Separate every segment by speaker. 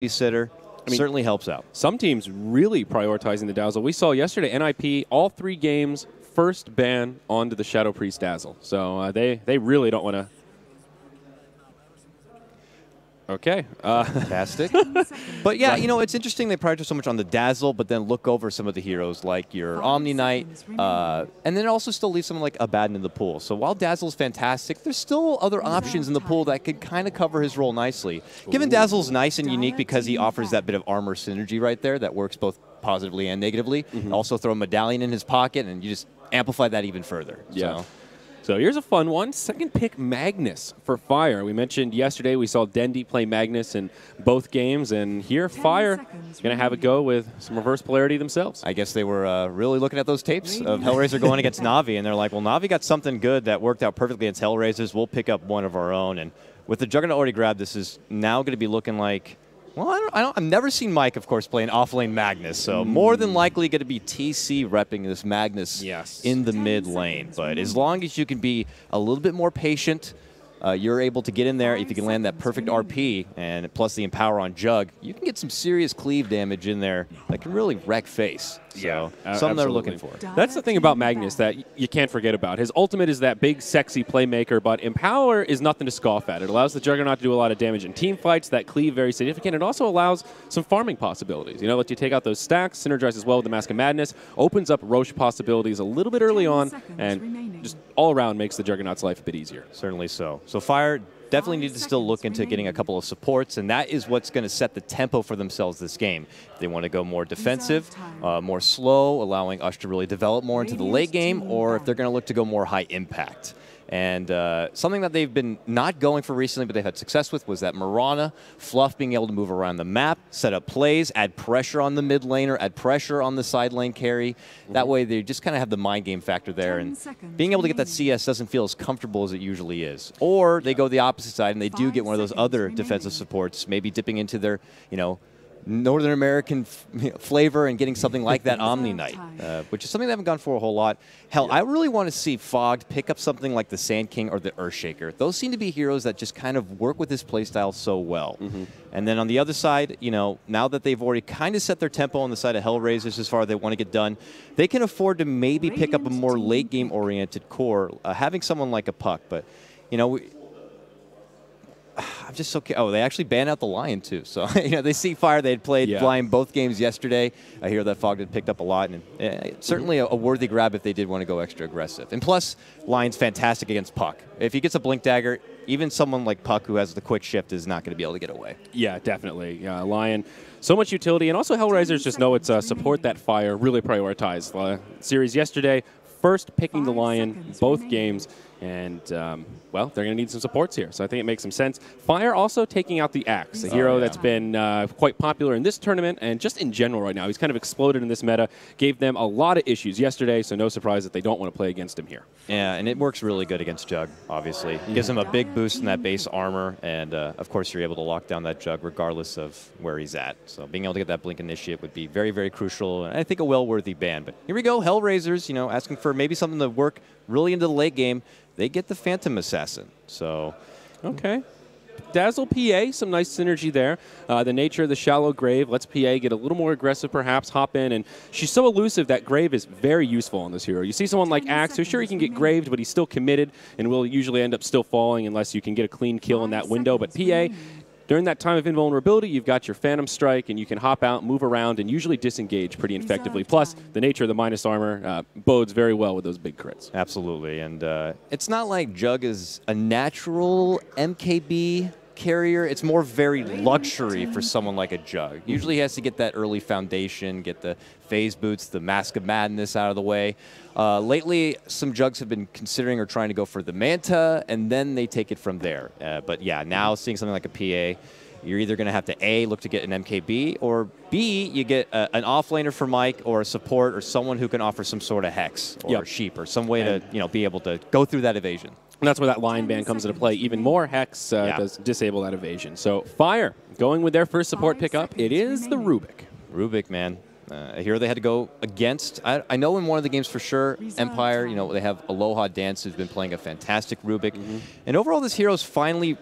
Speaker 1: babysitter. Certainly helps out.
Speaker 2: Some teams really prioritizing the Dazzle. We saw yesterday NIP, all 3 games, first ban onto the Shadow Priest Dazzle. So they really don't want to. Okay.
Speaker 1: Fantastic. But yeah, you know, it's interesting they prioritize so much on the Dazzle, but then look over some of the heroes like your Omni Knight, and then also still leave someone like Abaddon in the pool. So while Dazzle's fantastic, there's still other options in the pool that could kind of cover his role nicely. Given Dazzle's nice and unique because he offers that bit of armor synergy right there that works both positively and negatively. Also throw a medallion in his pocket, and you just amplify that even further.
Speaker 2: Yeah. So here's a fun one. Second pick, Magnus for Fire. We mentioned yesterday we saw Dendi play Magnus in both games, and here Fire is going to have a go with some reverse polarity themselves.
Speaker 1: I guess they were really looking at those tapes of HellRaiser going against Na'Vi, and they're like, well, Na'Vi got something good that worked out perfectly against HellRaisers. We'll pick up one of our own. And with the Juggernaut already grabbed, this is now going to be looking like, well, I've never seen Mike, of course, play an off-lane Magnus, so more than likely going to be TC repping this Magnus in the mid lane. But as long as you can be a little bit more patient, you're able to get in there. If you can land that perfect RP and plus the Empower on Jug, you can get some serious cleave damage in there that can really wreck face. So something they're looking for.
Speaker 2: That's the thing about Magnus that you can't forget about. His ultimate is that big, sexy playmaker, but Empower is nothing to scoff at. It allows the Juggernaut to do a lot of damage in team fights. That cleave very significant. It also allows some farming possibilities. You know, let you take out those stacks, synergizes well with the Mask of Madness, opens up Roche possibilities a little bit early on, and just all around makes the Juggernaut's life a bit easier.
Speaker 1: Certainly so. So Fire definitely need to still look into getting a couple of supports, and that is what's going to set the tempo for themselves this game. If they want to go more defensive, more slow, allowing Ush to really develop more into the late game, or if they're going to look to go more high impact. And something that they've been not going for recently, but they've had success with, was that Mirana, Fluff being able to move around the map, set up plays, add pressure on the mid laner, add pressure on the side lane carry. That way they just kind of have the mind game factor there, and being able to get that CS doesn't feel as comfortable as it usually is. Or they go the opposite side and they do get one of those other defensive supports, maybe dipping into their, you know, Northern American flavor and getting something like that Omni Knight, which is something they haven't gone for a whole lot. Hell, I really want to see Fogged pick up something like the Sand King or the Earthshaker. Those seem to be heroes that just kind of work with his playstyle so well. And then on the other side, you know, now that they've already kind of set their tempo on the side of HellRaisers as far as they want to get done, they can afford to maybe pick up a more late game oriented core, having someone like a Puck. But, you know, I'm just so oh, they actually banned out the Lion too. So you know, they see Fire. They had played Lion both games yesterday. I hear that Fog had picked up a lot, and certainly a worthy grab if they did want to go extra aggressive. And plus, Lion's fantastic against Puck. If he gets a Blink Dagger, even someone like Puck who has the quick shift is not going to be able to get away.
Speaker 2: Yeah, definitely. Lion, so much utility, and also HellRaisers just know it's support that Fire really prioritized. Series yesterday, first picking the Lion both games. And, well, they're going to need some supports here, so I think it makes some sense. Fire also taking out the Axe, a hero that's been quite popular in this tournament and just in general right now. He's kind of exploded in this meta, gave them a lot of issues yesterday, so no surprise that they don't want to play against him here.
Speaker 1: Yeah, and it works really good against Jug, obviously. Gives him a big boost in that base armor, and, of course, you're able to lock down that Jug regardless of where he's at. So being able to get that Blink Initiate would be very, very crucial, and I think a well-worthy ban. But here we go, HellRaisers, you know, asking for maybe something to work really into the late game. They get the Phantom Assassin. So,
Speaker 2: okay. Dazzle PA, some nice synergy there. The nature of the shallow Grave lets PA get a little more aggressive, perhaps, hop in. And she's so elusive that Grave is very useful on this hero. You see someone like Axe, who sure he can get Graved, but he's still committed and will usually end up still falling unless you can get a clean kill in that window. But PA, during that time of invulnerability, you've got your Phantom Strike, and you can hop out, move around, and usually disengage pretty effectively. Plus, the nature of the minus armor bodes very well with those big crits.
Speaker 1: Absolutely, and it's not like Jug is a natural MKB carrier. It's more very luxury for someone like a Jug. Usually he has to get that early foundation, get the phase boots, the Mask of Madness out of the way. Lately, some Jugs have been considering or trying to go for the Manta, and then they take it from there. But yeah, now seeing something like a PA, you're either going to have to A, look to get an MKB, or B, you get an offlaner for Mike or a support or someone who can offer some sort of Hex or Sheep or some way to be able to go through that evasion.
Speaker 2: And that's where that Lion ban comes into play. Even more Hex does disable that evasion. So Fire going with their first support pickup. It is the Rubik.
Speaker 1: Rubik, man. A hero they had to go against. I know in one of the games for sure, Empire, you know, they have Aloha Dance who's been playing a fantastic Rubik. And overall, this hero's finally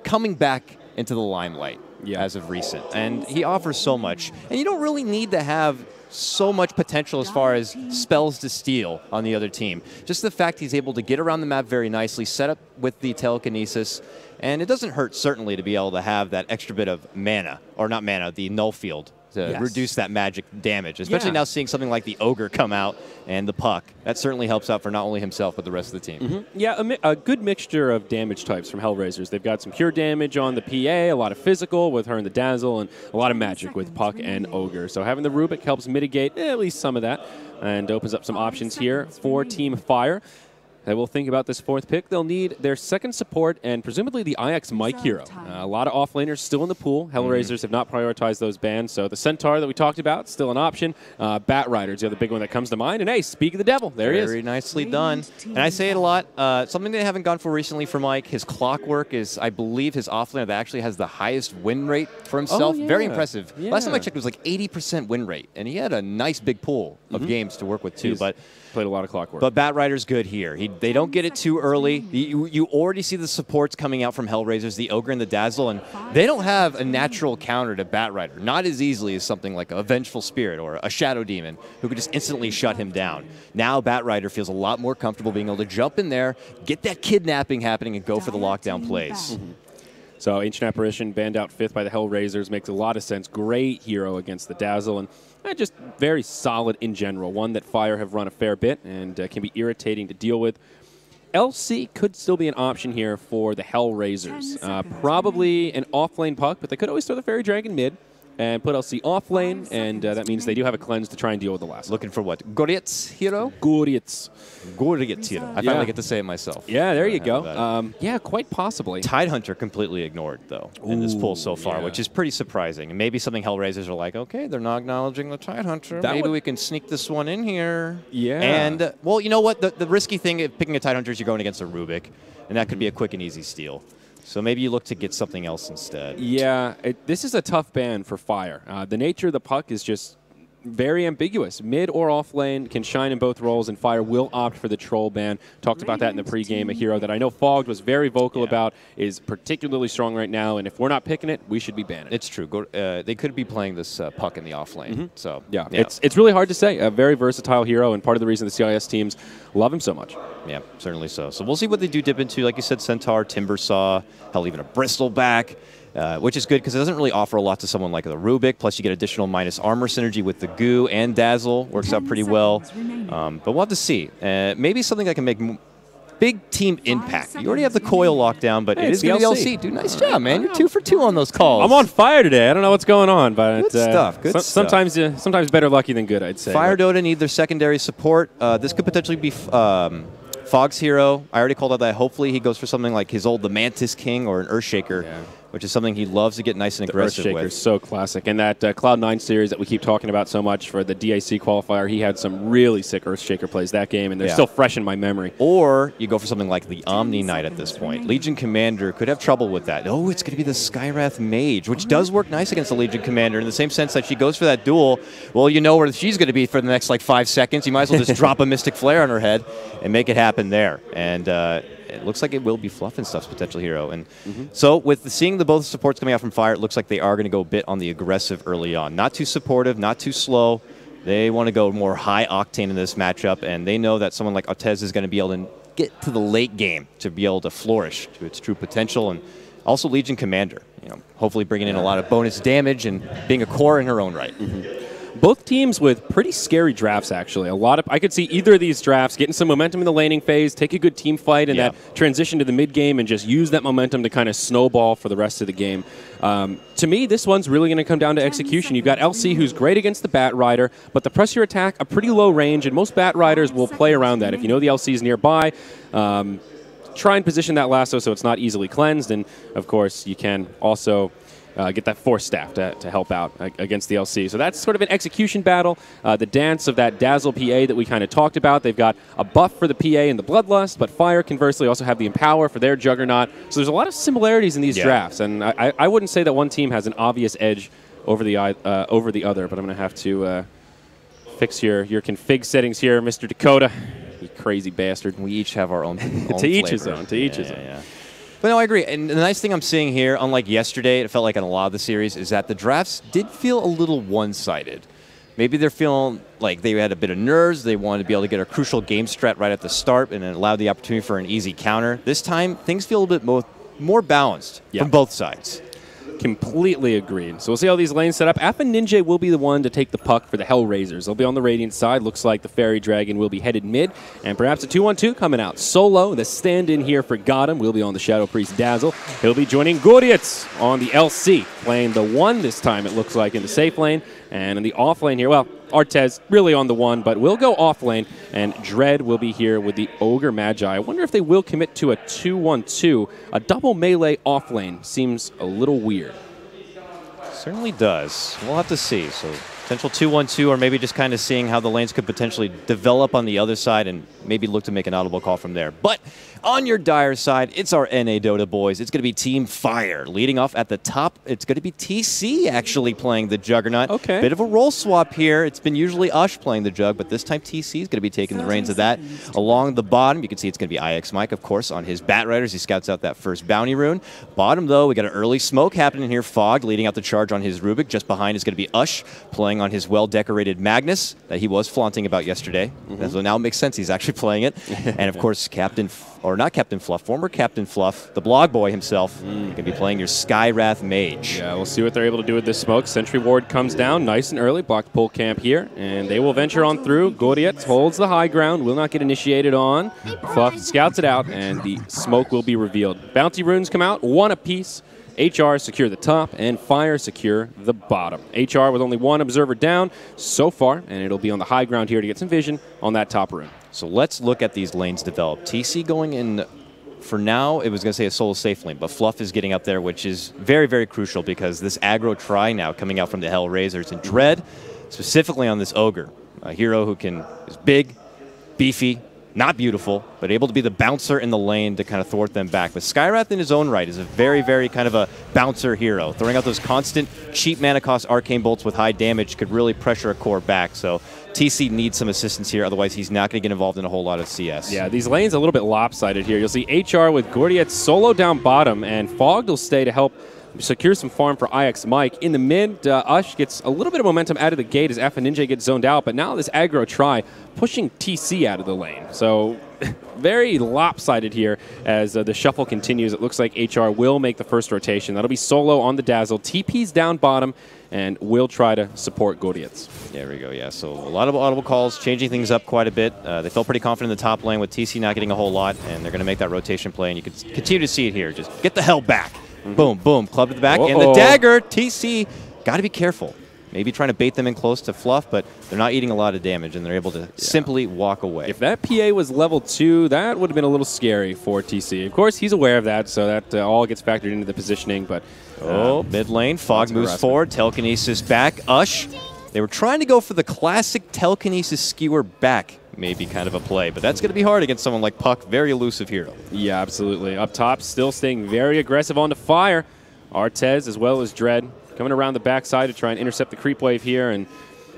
Speaker 1: coming back into the limelight. as of recent. And he offers so much. And you don't really need to have so much potential as far as spells to steal on the other team. Just the fact he's able to get around the map very nicely, set up with the telekinesis, and it doesn't hurt, certainly, to be able to have that extra bit of mana, or not mana, the null field, to reduce that magic damage, especially now seeing something like the Ogre come out and the Puck. That certainly helps out for not only himself, but the rest of the team.
Speaker 2: Yeah, a good mixture of damage types from HellRaisers. They've got some pure damage on the PA, a lot of physical with her and the Dazzle, and a lot of magic with Puck and Ogre. So having the Rubik helps mitigate at least some of that and opens up some options here for Team Fire. They will think about this 4th pick. They'll need their 2nd support and presumably the IX Mike hero. A lot of offlaners still in the pool. HellRaisers have not prioritized those bans. So the Centaur that we talked about, still an option. Bat Rider's the other big one that comes to mind. And hey, speak of the devil, there he is.
Speaker 1: Very nicely done. And I say it a lot. Something they haven't gone for recently for Mike, his Clockwork is, I believe, his offlaner that actually has the highest win rate for himself. Very impressive. Last time I checked, it was like 80% win rate. And he had a nice big pool of games to work with, too. But
Speaker 2: played a lot of Clockwork.
Speaker 1: But Bat Rider's good here. They don't get it too early. You already see the supports coming out from HellRaisers, the Ogre and the Dazzle, and they don't have a natural counter to Bat Rider. Not as easily as something like a Vengeful Spirit or a Shadow Demon who could just instantly shut him down. Now Bat Rider feels a lot more comfortable being able to jump in there, get that kidnapping happening, and go for the lockdown plays.
Speaker 2: So Ancient Apparition banned out 5th by the HellRaisers makes a lot of sense. Great hero against the Dazzle, and just very solid in general. One that Fire have run a fair bit and can be irritating to deal with. LC could still be an option here for the HellRaisers. Probably an off-lane Puck, but they could always throw the Fairy Dragon mid and put LC off lane, and that means they do have a cleanse to try and deal with the last.
Speaker 1: Looking for what? Goriets hero?
Speaker 2: Goriets.
Speaker 1: Goriets hero. I finally get to say it myself.
Speaker 2: Yeah, there you go. Yeah, quite possibly.
Speaker 1: Tidehunter completely ignored, though, in this pool so far, which is pretty surprising. And maybe something HellRaisers are like, okay, they're not acknowledging the Tidehunter. Maybe we can sneak this one in here.
Speaker 2: Yeah.
Speaker 1: And, well, you know what? The risky thing of picking a Tidehunter is you're going against a Rubik, and that could be a quick and easy steal. So maybe you look to get something else instead.
Speaker 2: Yeah, this is a tough ban for Fire. The nature of the Puck is just very ambiguous. Mid or off lane can shine in both roles, and Fire will opt for the Troll ban. Talked about that in the pregame. A hero that I know Fogged was very vocal about, is particularly strong right now, and if we're not picking it, we should be banning it.
Speaker 1: It's true. They could be playing this Puck in the off lane. So
Speaker 2: yeah, it's really hard to say. A very versatile hero, and part of the reason the CIS teams love him so much.
Speaker 1: Yeah, certainly so. So we'll see what they do dip into. Like you said, Centaur, Timbersaw, hell, even a Bristleback. Which is good because it doesn't really offer a lot to someone like the Rubik. Plus, you get additional minus armor synergy with the Goo and Dazzle. Works out pretty well. But we'll have to see. Maybe something that can make big team impact. You already have the Coil lockdown, but it is going to be LC. Do nice job, man. You're 2 for 2 on those calls.
Speaker 2: I'm on fire today. I don't know what's going on, but
Speaker 1: good stuff. Good stuff.
Speaker 2: Sometimes better lucky than good, I'd say.
Speaker 1: Fire Dota need their secondary support. This could potentially be Fogg's hero. I already called out that hopefully he goes for something like his old the Mantis King or an Earthshaker. Yeah. Which is something he loves to get nice and aggressive with.
Speaker 2: The Earthshaker is so classic. And that Cloud9 series that we keep talking about so much for the DAC qualifier, he had some really sick Earthshaker plays that game, and they're still fresh in my memory.
Speaker 1: Or you go for something like the Omni Knight at this point. Legion Commander could have trouble with that. Oh, it's going to be the Skywrath Mage, which does work nice against the Legion Commander in the same sense that she goes for that duel. Well, you know where she's going to be for the next, like, 5 seconds. You might as well just drop a Mystic Flare on her head and make it happen there. And it looks like it will be Fluff and Stuff's potential hero. And so with seeing both supports coming out from Fire, it looks like they are going to go a bit on the aggressive early on. Not too supportive, not too slow. They want to go more high octane in this matchup, and they know that someone like Ortez is going to be able to get to the late game to be able to flourish to its true potential. And also Legion Commander, hopefully bringing in a lot of bonus damage and being a core in her own right.
Speaker 2: Both teams with pretty scary drafts, actually. I could see either of these drafts getting some momentum in the laning phase, take a good team fight, and that transition to the mid game, and just use that momentum to kind of snowball for the rest of the game. To me, this one's really going to come down to execution. You've got LC, who's great against the Bat Rider, but the press your attack a pretty low range, and most Bat Riders will play around that. If you know the LC is nearby, try and position that lasso so it's not easily cleansed, and of course, you can also get that Force Staff to help out against the LC. So that's sort of an execution battle. The dance of that Dazzle PA that we kind of talked about. They've got a buff for the PA and the Bloodlust, but Fire conversely also have the Empower for their Juggernaut. So there's a lot of similarities in these drafts, and I wouldn't say that one team has an obvious edge over the other, but I'm going to have to fix your config settings here, Mr. Dakota. You crazy bastard.
Speaker 1: We each have our own
Speaker 2: to each his own. To each his own.
Speaker 1: Yeah. But no, I agree. And the nice thing I'm seeing here, unlike yesterday, it felt like in a lot of the series, is that the drafts did feel a little one-sided. Maybe they're feeling like they had a bit of nerves. They wanted to be able to get a crucial game strat right at the start and it allowed the opportunity for an easy counter. This time, things feel a bit more balanced from both sides.
Speaker 2: Completely agreed. So we'll see how these lanes set up. Alpha Ninja will be the one to take the puck for the HellRaisers. They'll be on the Radiant side. Looks like the Fairy Dragon will be headed mid. And perhaps a 2-1-2 coming out. Solo, the stand-in here for Gotham, will be on the Shadow Priest Dazzle. He'll be joining Gordiets on the LC, playing the 1 this time, it looks like, in the safe lane. And in the off lane here, well, Artez really on the 1, but we'll go off lane, and Dread will be here with the Ogre Magi. I wonder if they will commit to a 2-1-2. A double melee off lane seems a little weird.
Speaker 1: Certainly does. We'll have to see. So potential 2-1-2, or maybe just kind of seeing how the lanes could potentially develop on the other side and maybe look to make an audible call from there. But on your dire side, it's our NA Dota boys. It's going to be Team Fire. Leading off at the top, it's going to be TC actually playing the Juggernaut.
Speaker 2: Okay.
Speaker 1: Bit of a role swap here. It's been usually Ush playing the Jug, but this time TC is going to be taking the reins of that. Along the bottom, you can see it's going to be IX Mike, of course, on his Bat Riders. He scouts out that first bounty rune. Bottom, though, we got an early smoke happening here. Fog leading out the charge on his Rubik. Just behind is going to be Ush playing on his well-decorated Magnus that he was flaunting about yesterday. So now it makes sense he's actually playing it. And, of course, not Captain Fluff, former Captain Fluff, the blog boy himself, going to be playing your Skywrath Mage.
Speaker 2: Yeah, we'll see what they're able to do with this smoke. Sentry Ward comes down nice and early, blocked pull camp here, and they will venture on through. Gordiet holds the high ground, will not get initiated on. Fluff scouts it out, and the smoke will be revealed. Bounty runes come out, 1 apiece. HR secure the top, and Fire secure the bottom. HR with only 1 observer down so far, and it'll be on the high ground here to get some vision on that top rune.
Speaker 1: So let's look at these lanes develop. TC going in, for now, it was going to say a solo safe lane, but Fluff is getting up there, which is very, very crucial because this aggro try now coming out from the HellRaisers and Dread, specifically on this Ogre, a hero who is big, beefy, not beautiful, but able to be the bouncer in the lane to kind of thwart them back. But Skywrath in his own right is a very, very kind of a bouncer hero. Throwing out those constant cheap mana cost arcane bolts with high damage could really pressure a core back. So TC needs some assistance here, otherwise he's not going to get involved in a whole lot of CS.
Speaker 2: Yeah, these lanes are a little bit lopsided here. You'll see HR with Gordiet solo down bottom, and Fogged will stay to help secure some farm for IX Mike. In the mid, Ush gets a little bit of momentum out of the gate as Alpha Ninja gets zoned out, but now this aggro try pushing TC out of the lane. So very lopsided here as the shuffle continues. It looks like HR will make the first rotation. That'll be solo on the Dazzle. TP's down bottom and will try to support Gordiets.
Speaker 1: There we go, yeah. So a lot of audible calls, changing things up quite a bit. They felt pretty confident in the top lane with TC not getting a whole lot, and they're going to make that rotation play, and you can continue to see it here. Just get the hell back. Boom, boom, club to the back, and the dagger. TC, got to be careful. Maybe trying to bait them in close to Fluff, but they're not eating a lot of damage, and they're able to simply walk away.
Speaker 2: If that PA was level 2, that would have been a little scary for TC. Of course, he's aware of that, so that all gets factored into the positioning. But
Speaker 1: mid lane, Fog moves forward, telekinesis back. Ush, they were trying to go for the classic telekinesis skewer back. Maybe kind of a play, but that's going to be hard against someone like Puck, very elusive hero.
Speaker 2: Yeah, absolutely. Up top, still staying very aggressive onto Fire. Artez as well as Dread coming around the backside to try and intercept the creep wave here. And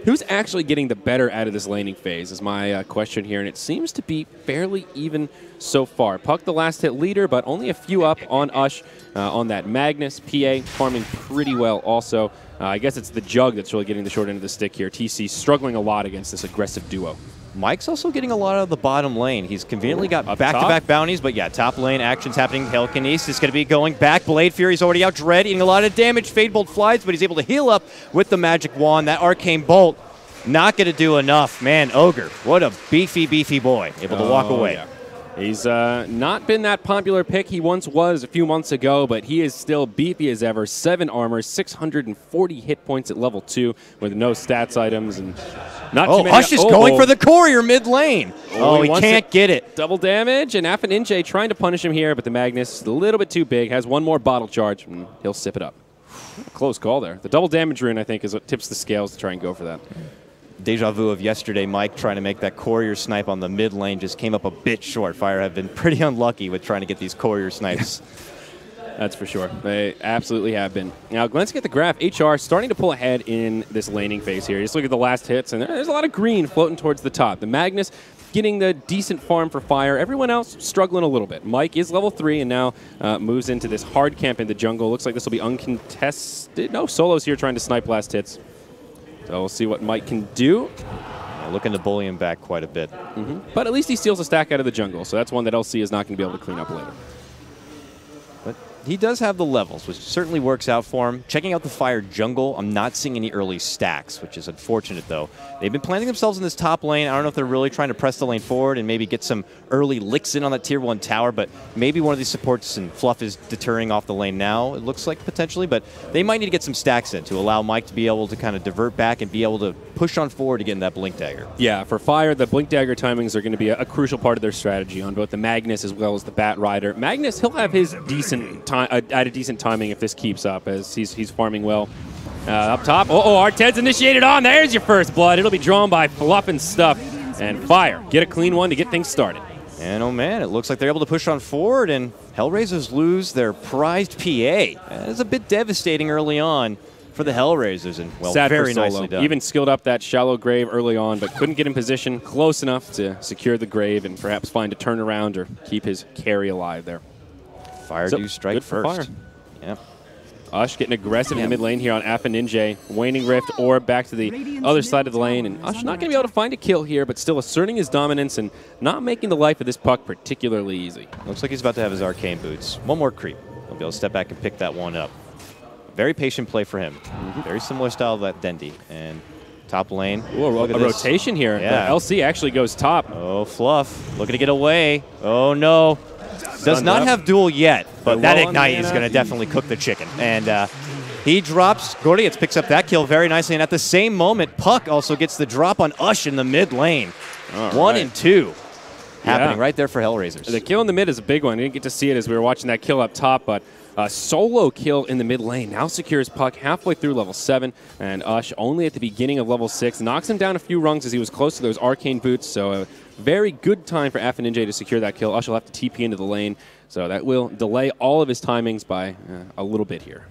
Speaker 2: who's actually getting the better out of this laning phase is my question here, and it seems to be fairly even so far. Puck the last hit leader, but only a few up on Ush on that Magnus. PA farming pretty well also. I guess it's the Jug that's really getting the short end of the stick here. TC struggling a lot against this aggressive duo.
Speaker 1: Mike's also getting a lot of the bottom lane. He's conveniently got back-to-back bounties, but yeah, top lane actions happening. Telekinesis is going to be going back. Blade Fury's already out. Dread eating a lot of damage. Fade Bolt flies, but he's able to heal up with the magic wand. That arcane bolt not going to do enough. Man, Ogre, what a beefy, beefy boy. Able to walk away.
Speaker 2: Yeah. He's not been that popular pick he once was a few months ago, but he is still beefy as ever. 7 armor, 640 hit points at level 2 with no stats items. And not too many.
Speaker 1: Hush is going for the courier mid lane. He can't get it.
Speaker 2: Double damage, and Alpha Ninja trying to punish him here, but the Magnus, a little bit too big, has 1 more bottle charge, and he'll sip it up. Close call there. The double damage rune, I think, is what tips the scales to try and go for that.
Speaker 1: Deja vu of yesterday, Mike trying to make that courier snipe on the mid lane just came up a bit short. Fire have been pretty unlucky with trying to get these courier snipes.
Speaker 2: That's for sure. They absolutely have been. Now, let's get the graph. HR starting to pull ahead in this laning phase here. Just look at the last hits, and there's a lot of green floating towards the top. The Magnus getting the decent farm for Fire. Everyone else struggling a little bit. Mike is level 3 and now moves into this hard camp in the jungle. Looks like this will be uncontested. No, Solo's here trying to snipe last hits. So we'll see what Mike can do.
Speaker 1: Yeah, looking to bully him back quite a bit.
Speaker 2: But at least he steals a stack out of the jungle, so that's one that LC is not going to be able to clean up later.
Speaker 1: But he does have the levels, which certainly works out for him. Checking out the Fire jungle, I'm not seeing any early stacks, which is unfortunate, though. They've been planting themselves in this top lane. I don't know if they're really trying to press the lane forward and maybe get some early licks in on that tier 1 tower, but maybe one of these supports and Fluff is deterring off the lane now, it looks like, potentially. But they might need to get some stacks in to allow Mike to be able to kind of divert back and be able to push on forward to get in that Blink Dagger.
Speaker 2: Yeah, for Fire, the Blink Dagger timings are going to be a crucial part of their strategy on both the Magnus as well as the Bat Rider. Magnus, he'll have his decent time at a decent timing if this keeps up, as he's farming well. Up top, Arted's initiated on. There's your first blood. It'll be drawn by Fluff and Stuff. And Fire, get a clean one to get things started.
Speaker 1: And oh man, it looks like they're able to push on forward, and HellRaisers lose their prized PA. It's a bit devastating early on for the HellRaisers, and well,
Speaker 2: sad
Speaker 1: very
Speaker 2: for Solo.
Speaker 1: nicely done.
Speaker 2: Even skilled up that shallow grave early on, but couldn't get in position close enough to secure the grave and perhaps find a turnaround or keep his carry alive there.
Speaker 1: Fire do strike first.
Speaker 2: Fire.
Speaker 1: Yeah.
Speaker 2: Ush getting aggressive in the mid lane here on Appa Ninja. Waning Rift orb back to the other side of the lane. And Ush not going to be able to find a kill here, but still asserting his dominance and not making the life of this puck particularly easy.
Speaker 1: Looks like he's about to have his arcane boots. One more creep. He'll be able to step back and pick that one up. Very patient play for him. Very similar style to that Dendi. And top lane.
Speaker 2: Ooh, a rotation here.
Speaker 1: Yeah.
Speaker 2: The LC actually goes top.
Speaker 1: Oh, Fluff. Looking to get away. Oh, no. Does not have duel yet, but that Ignite is going to definitely cook the chicken. And he drops. Gordians picks up that kill very nicely. And at the same moment, Puck also gets the drop on Ush in the mid lane. 1 and 2 happening right there for HellRaisers.
Speaker 2: The kill in the mid is a big one. I didn't get to see it as we were watching that kill up top, but Solo kill in the mid lane now secures Puck halfway through level 7, and Ush only at the beginning of level 6. Knocks him down a few rungs as he was close to those arcane boots, so a very good time for Appa Ninja to secure that kill. Ush will have to TP into the lane, so that will delay all of his timings by a little bit here.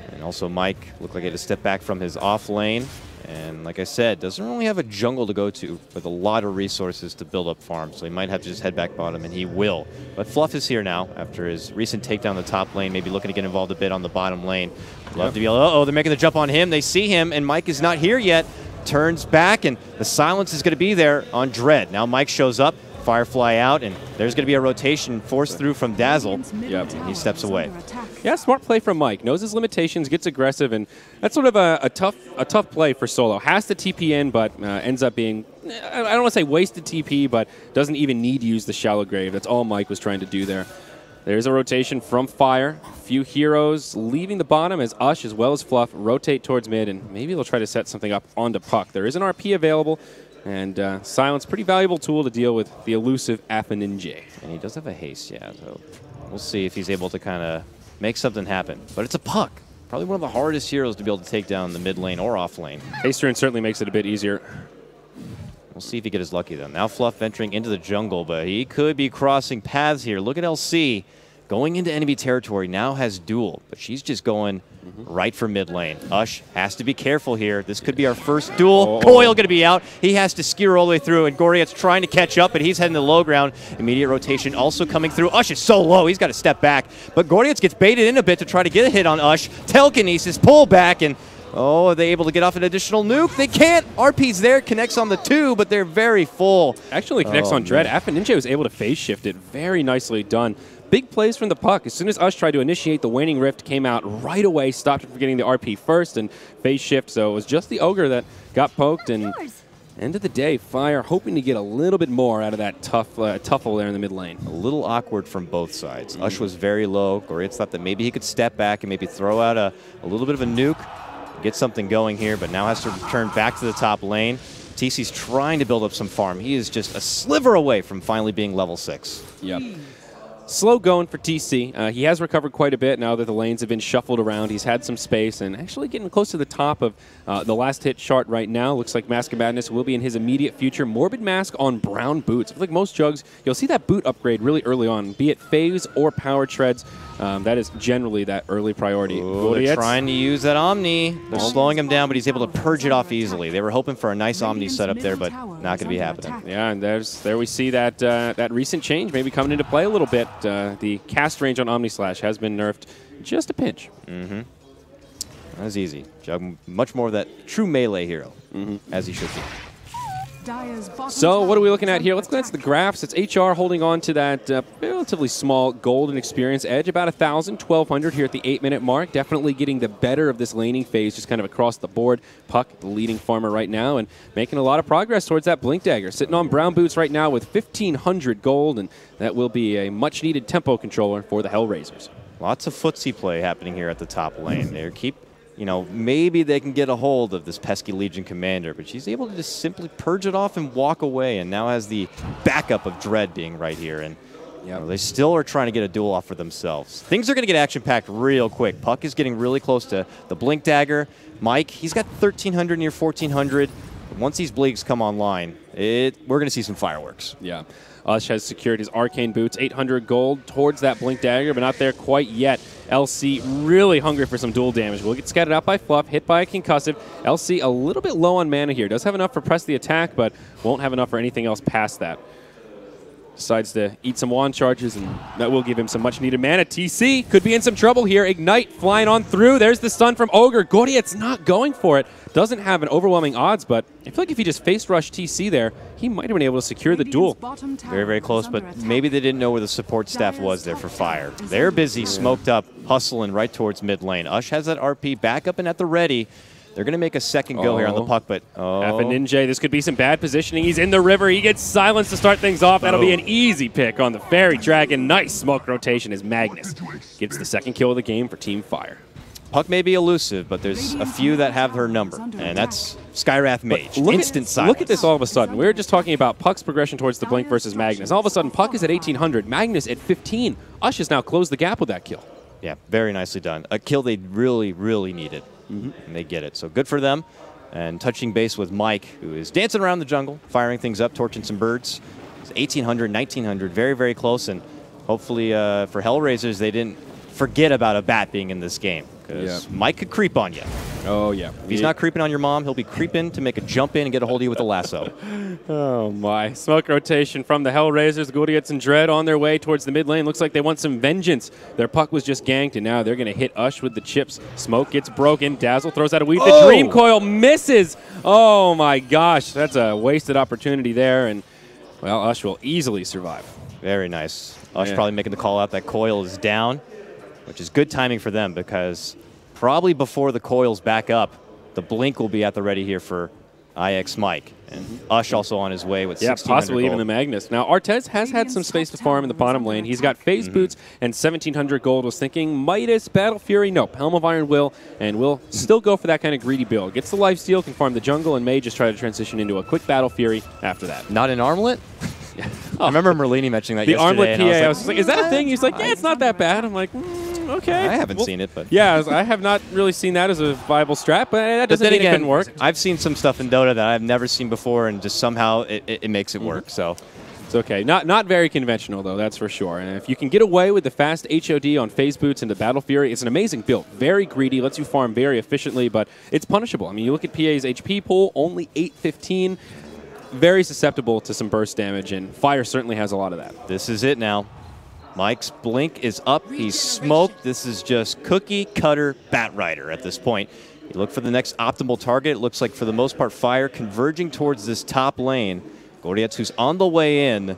Speaker 1: And also Mike looked like he had to step back from his off lane. And like I said, doesn't really have a jungle to go to with a lot of resources to build up farms, so he might have to just head back bottom, and he will. But Fluff is here now after his recent takedown in the top lane, maybe looking to get involved a bit on the bottom lane. Love to be able, uh-oh, they're making the jump on him. They see him, and Mike is not here yet. Turns back, and the silence is going to be there on Dread. Now Mike shows up, Firefly out, and there's going to be a rotation forced through from Dazzle. Yep, and he steps away.
Speaker 2: Yeah, smart play from Mike. Knows his limitations, gets aggressive, and that's sort of a tough play for Solo. Has to TP in, but ends up being, I don't want to say wasted TP, but doesn't even need to use the shallow grave. That's all Mike was trying to do there. There's a rotation from Fire. A few heroes leaving the bottom as Ush as well as Fluff rotate towards mid, and maybe they'll try to set something up onto Puck. There is an RP available, and Silence, pretty valuable tool to deal with the elusive Appa Ninja.
Speaker 1: And he does have a haste, yeah, so we'll see if he's able to kind of make something happen. But it's a Puck. Probably one of the hardest heroes to be able to take down the mid lane or off lane.
Speaker 2: Haste turn certainly makes it a bit easier.
Speaker 1: We'll see if he gets lucky, though. Now Fluff venturing into the jungle, but he could be crossing paths here. Look at LC going into enemy territory, now has duel, but she's just going right for mid lane. Ush has to be careful here. This could be our first duel. Coil going to be out. He has to skewer all the way through, and Gordiat's trying to catch up, but he's heading to the low ground. Immediate rotation also coming through. Ush is so low, he's got to step back, but Gordiat's gets baited in a bit to try to get a hit on Ush. Telekinesis, pull back, and oh, are they able to get off an additional nuke? They can't. RP's there, connects on the 2, but they're very full.
Speaker 2: Actually connects on Dread. Appa Ninja was able to phase shift it. Very nicely done. Big plays from the Puck. As soon as Ush tried to initiate the Waning Rift, came out right away, stopped him from getting the RP first, and phase shift. So it was just the Ogre that got poked, and end of the day, Fire hoping to get a little bit more out of that tuffle there in the mid lane.
Speaker 1: A little awkward from both sides. Ush was very low. Gordiats thought that maybe he could step back and maybe throw out a little bit of a nuke, get something going here, but now has to return back to the top lane. TC's trying to build up some farm. He is just a sliver away from finally being level 6.
Speaker 2: Yep. Slow going for TC. He has recovered quite a bit now that the lanes have been shuffled around. He's had some space and actually getting close to the top of the last hit chart right now. Looks like Mask of Madness will be in his immediate future. Morbid Mask on brown boots. I feel like most jugs, you'll see that boot upgrade really early on, be it phase or power treads. That is generally that early priority.
Speaker 1: Ooh, they're trying to use that Omni. They're slowing him down, but he's able to purge it off easily. They were hoping for a nice Omni setup there, but not going to be happening.
Speaker 2: Yeah, and there we see that that recent change maybe coming into play a little bit. The cast range on Omni Slash has been nerfed just a pinch.
Speaker 1: That's easy. Jug, much more of that true melee hero, as he should be.
Speaker 2: So what are we looking at here? Let's glance at the graphs. It's HR holding on to that relatively small golden experience edge, about 1,000, 1,200 here at the 8-minute mark. Definitely getting the better of this laning phase just kind of across the board. Puck, the leading farmer right now, and making a lot of progress towards that Blink Dagger. Sitting on brown boots right now with 1,500 gold, and that will be a much-needed tempo controller for the HellRaisers.
Speaker 1: Lots of footsie play happening here at the top lane. They keep... You know, maybe they can get a hold of this pesky Legion commander, but she's able to just simply purge it off and walk away, and now has the backup of Dread being right here. And you know, they still are trying to get a duel off for themselves. Things are going to get action-packed real quick. Puck is getting really close to the Blink Dagger. Mike, he's got 1,300 near 1,400. Once these Bleaks come online, we're going to see some fireworks.
Speaker 2: Yeah. Ush has secured his Arcane Boots, 800 gold towards that Blink Dagger, but not there quite yet. LC really hungry for some dual damage. Will get scattered out by Fluff, hit by a concussive. LC a little bit low on mana here. Does have enough for press the attack, but won't have enough for anything else past that. Decides to eat some wand charges, and that will give him some much-needed mana. TC could be in some trouble here. Ignite flying on through. There's the stun from Ogre. Gordiet's not going for it. Doesn't have an overwhelming odds, but I feel like if he just face rushed TC there, he might have been able to secure the duel.
Speaker 1: Very, very close, but maybe they didn't know where the support staff was there for fire. They're busy, smoked up, hustling right towards mid lane. Ush has that RP back up and at the ready. They're going to make a second go here on the puck, but
Speaker 2: Half a Ninja. This could be some bad positioning. He's in the river. He gets silenced to start things off. That'll be an easy pick on the Fairy Dragon. Nice smoke rotation as Magnus gets the second kill of the game for Team Fire.
Speaker 1: Puck may be elusive, but there's a few that have her number, and that's Skywrath Mage. Instant silence.
Speaker 2: Look at this all of a sudden. We were just talking about Puck's progression towards the Blink versus Magnus. All of a sudden, Puck is at 1,800, Magnus at 15. Ush has now closed the gap with that kill.
Speaker 1: Yeah, very nicely done. A kill they really, really needed, and they get it. So good for them. And touching base with Mike, who is dancing around the jungle, firing things up, torching some birds. It's 1,800, 1,900, very, very close. And hopefully for HellRaisers, they didn't forget about a bat being in this game. Because Mike could creep on you.
Speaker 2: Oh, yeah.
Speaker 1: If he's not creeping on your mom, he'll be creeping to make a jump in and get a hold of you with a lasso.
Speaker 2: Oh, my. Smoke rotation from the HellRaisers. Gordiets and Dread on their way towards the mid lane. Looks like they want some vengeance. Their puck was just ganked, and now they're going to hit Ush with the chips. Smoke gets broken. Dazzle throws out a weave. The Dream Coil misses. Oh, my gosh. That's a wasted opportunity there, and, well, Ush will easily survive.
Speaker 1: Very nice. Ush probably making the call out that Coil is down, which is good timing for them because probably before the Coil's back up, the Blink will be at the ready here for IX Mike. And Ush also on his way with 1,600
Speaker 2: possibly
Speaker 1: gold.
Speaker 2: even the Magnus. Now, Artez has had some space to farm in the bottom lane. He's got phase boots and 1,700 gold. Was thinking Midas, Battle Fury, nope. Helm of Iron will, and will still go for that kind of greedy build. Gets the lifesteal, can farm the jungle, and may just try to transition into a quick Battle Fury after that.
Speaker 1: Not an armlet? I remember Merlini mentioning that yesterday.
Speaker 2: The armlet PA,
Speaker 1: I was
Speaker 2: like, is that a thing? He's like, yeah, it's not that bad. I'm like, okay.
Speaker 1: I haven't seen it, but...
Speaker 2: Yeah, I have not really seen that as a viable strat, but that doesn't mean it couldn't work.
Speaker 1: I've seen some stuff in Dota that I've never seen before, and just somehow it makes it work, so...
Speaker 2: It's okay. Not very conventional, though, that's for sure. And if you can get away with the fast HOD on phase boots into Battle Fury, it's an amazing build. Very greedy, lets you farm very efficiently, but it's punishable. I mean, you look at PA's HP pool, only 815. Very susceptible to some burst damage, and Fire certainly has a lot of that.
Speaker 1: This is it now. Mike's Blink is up. He's smoked. This is just cookie cutter Bat Rider at this point. You look for the next optimal target. It looks like for the most part Fire converging towards this top lane. Gordiets, who's on the way in,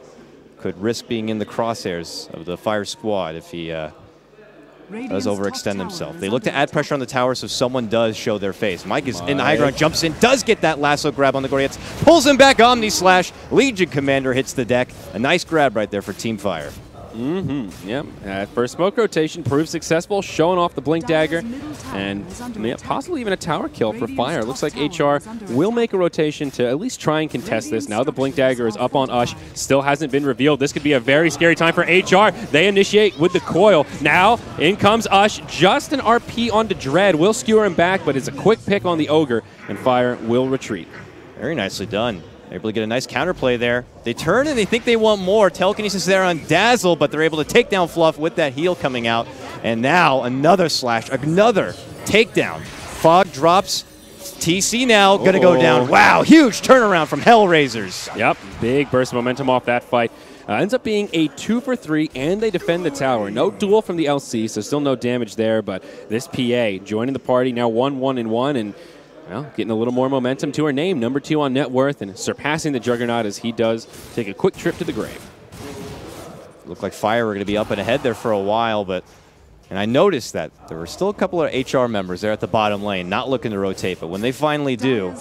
Speaker 1: could risk being in the crosshairs of the Fire squad if he does overextend himself. They look to add pressure on the tower so someone does show their face. Mike is in the high ground, jumps in, does get that lasso grab on the Gordiets, pulls him back, Omni Slash, Legion Commander hits the deck. A nice grab right there for Team Fire.
Speaker 2: Yep. First smoke rotation proved successful, showing off the Blink Dagger, and possibly even a tower kill for Fire. Looks like HR will make a rotation to at least try and contest this. Now the Blink Dagger is up on Ush, still hasn't been revealed. This could be a very scary time for HR. They initiate with the coil. Now in comes Ush, just an RP onto Dread. Will skewer him back, but it's a quick pick on the Ogre, and Fire will retreat.
Speaker 1: Very nicely done. Able to get a nice counterplay there. They turn and they think they want more. Telekinesis there on Dazzle, but they're able to take down Fluff with that heal coming out. And now another slash, another takedown. Fog drops. TC now going to go down. Wow, huge turnaround from HellRaisers.
Speaker 2: Yep, big burst of momentum off that fight. Ends up being a 2 for 3, and they defend the tower. No duel from the LC, so still no damage there, but this PA joining the party now 1-1-1, and well, getting a little more momentum to her name, number 2 on net worth, and surpassing the Juggernaut as he does take a quick trip to the grave.
Speaker 1: Looked like Fire were going to be up and ahead there for a while, and I noticed that there were still a couple of HR members there at the bottom lane, not looking to rotate, but when they finally do,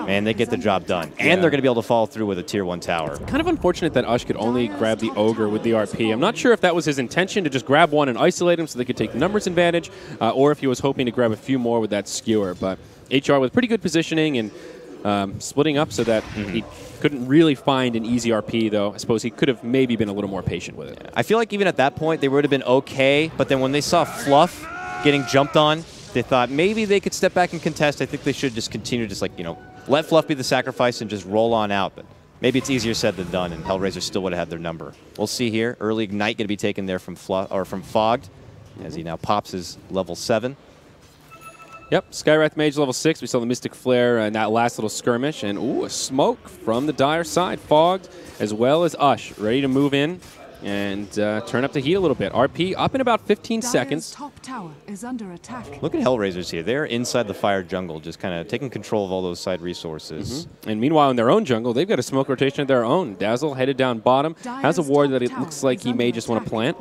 Speaker 1: man, they get the job done. And they're going to be able to follow through with a Tier 1 tower.
Speaker 2: Kind of unfortunate that Ush could only grab the Ogre with the RP. I'm not sure if that was his intention to just grab one and isolate him so they could take the numbers advantage, or if he was hoping to grab a few more with that skewer, but HR with pretty good positioning and splitting up so that he couldn't really find an easy RP, though. I suppose he could have maybe been a little more patient with it.
Speaker 1: Yeah. I feel like even at that point, they would have been okay, but then when they saw Fluff getting jumped on, they thought maybe they could step back and contest. I think they should just continue, just like, let Fluff be the sacrifice and just roll on out. But maybe it's easier said than done, and HellRaisers still would have had their number. We'll see here. Early Ignite going to be taken there from Fogged, as he now pops his level 7.
Speaker 2: Yep, Skywrath Mage level 6. We saw the Mystic Flare in that last little skirmish. And, ooh, a smoke from the Dire side. Fogged, as well as Ush, ready to move in and turn up the heat a little bit. RP up in about 15 seconds.
Speaker 3: Top tower is under attack.
Speaker 1: Look at HellRaisers here. They're inside the Fire jungle, just kind of taking control of all those side resources.
Speaker 2: And meanwhile, in their own jungle, they've got a smoke rotation of their own. Dazzle headed down bottom. Has a ward that it looks like he may just want to plant.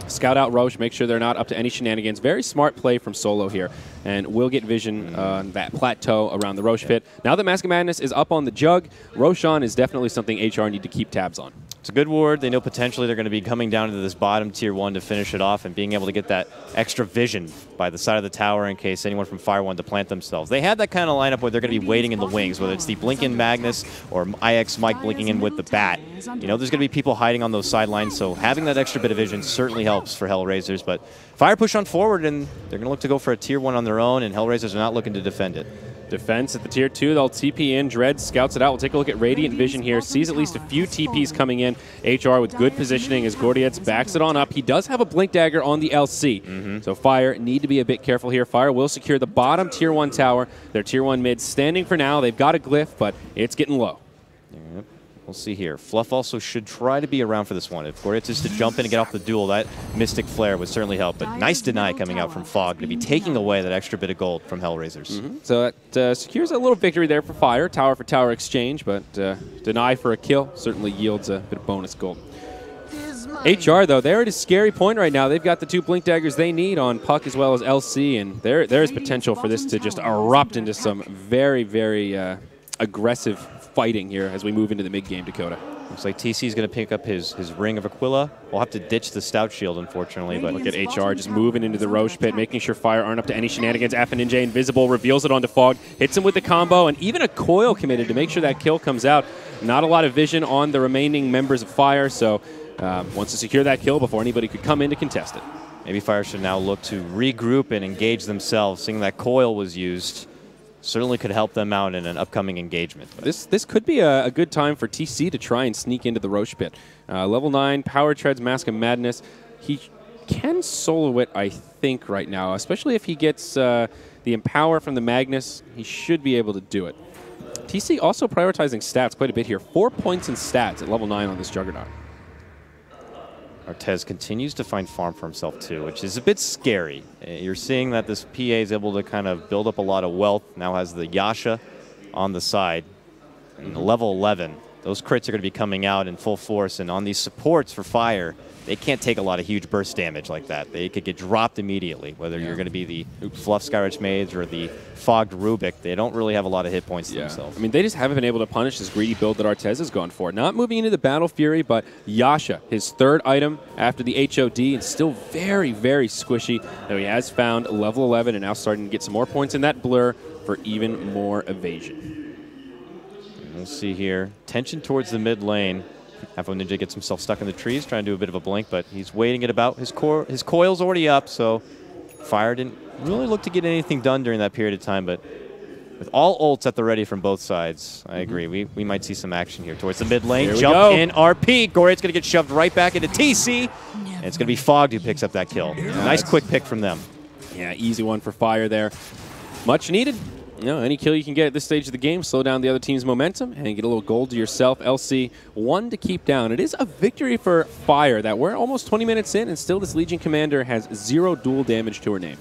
Speaker 2: Scout out Roche, make sure they're not up to any shenanigans. Very smart play from Solo here. And we'll get vision on that plateau around the Roche pit. Now that Mask of Madness is up on the Jug, Roshan is definitely something HR need to keep tabs on.
Speaker 1: It's a good ward. They know potentially they're going to be coming down to this bottom Tier 1 to finish it off and being able to get that extra vision by the side of the tower in case anyone from Fire wanted to plant themselves. They had that kind of lineup where they're going to be waiting in the wings, whether it's the Blinking Magnus or IX Mike blinking in with the bat. There's going to be people hiding on those sidelines, so having that extra bit of vision certainly helps for HellRaisers. But Fire push on forward, and they're going to look to go for a Tier 1 on their own, and HellRaisers are not looking to defend it.
Speaker 2: Defense at the Tier 2, they'll TP in. Dread scouts it out. We'll take a look at Radiant Vision here. Sees at least a few TPs coming in. HR with good positioning as Gordietz backs it on up. He does have a Blink Dagger on the LC. So Fire need to be a bit careful here. Fire will secure the bottom Tier 1 tower. Their Tier 1 mid standing for now. They've got a glyph, but it's getting low.
Speaker 1: Yep. We'll see here. Fluff also should try to be around for this one. If Gordietz is to jump in and get off the duel, that Mystic Flare would certainly help. But nice deny coming out from Fog to be taking away that extra bit of gold from HellRaisers.
Speaker 2: So that secures a little victory there for Fire. Tower for tower exchange, but deny for a kill certainly yields a bit of bonus gold. HR, though, they're at a scary point right now. They've got the 2 Blink Daggers they need on Puck as well as LC, and there's potential for this to just erupt into some very, very aggressive fighting here as we move into the mid-game, Dakota.
Speaker 1: Looks like TC's going to pick up his Ring of Aquila. We'll have to ditch the Stout Shield, unfortunately. But
Speaker 2: look at HR just moving into the Roche pit, making sure Fire aren't up to any shenanigans. Ninja invisible, reveals it onto Fog, hits him with the combo, and even a coil committed to make sure that kill comes out. Not a lot of vision on the remaining members of Fire, so wants to secure that kill before anybody could come in to contest it.
Speaker 1: Maybe Fire should now look to regroup and engage themselves, seeing that coil was used. Certainly could help them out in an upcoming engagement.
Speaker 2: This could be a good time for TC to try and sneak into the Roche pit. Level 9, Power Treads, Mask of Madness. He can solo it, I think, right now, especially if he gets the Empower from the Magnus. He should be able to do it. TC also prioritizing stats quite a bit here. 4 points in stats at level 9 on this Juggernaut.
Speaker 1: Artez continues to find farm for himself too, which is a bit scary. You're seeing that this PA is able to kind of build up a lot of wealth. Now has the Yasha on the side. And level 11. those crits are going to be coming out in full force, and on these supports for Fire, they can't take a lot of huge burst damage like that. They could get dropped immediately, whether you're going to be the Fluff Skyrich Mage or the Fogged Rubik. They don't really have a lot of hit points themselves.
Speaker 2: I mean, they just haven't been able to punish this greedy build that Artez has gone for. Not moving into the Battle Fury, but Yasha, his third item after the HOD, and still very, very squishy. Though he has found level 11 and now starting to get some more points in that blur for even more evasion.
Speaker 1: And we'll see here. Tension towards the mid lane. Ninja gets himself stuck in the trees, trying to do a bit of a blink, but he's waiting it about. His coil's already up, so Fire didn't really look to get anything done during that period of time, but with all ults at the ready from both sides, I agree. We might see some action here towards the mid lane. Jump in RP. Goria's going to get shoved right back into TC, and it's going to be Fogged who picks up that kill. Nice quick pick from them.
Speaker 2: Yeah, easy one for Fire there. Much needed. You know, any kill you can get at this stage of the game, slow down the other team's momentum, and get a little gold to yourself. LC, 1 to keep down. It is a victory for Fire that we're almost 20 minutes in, and still this Legion Commander has 0 dual damage to her name.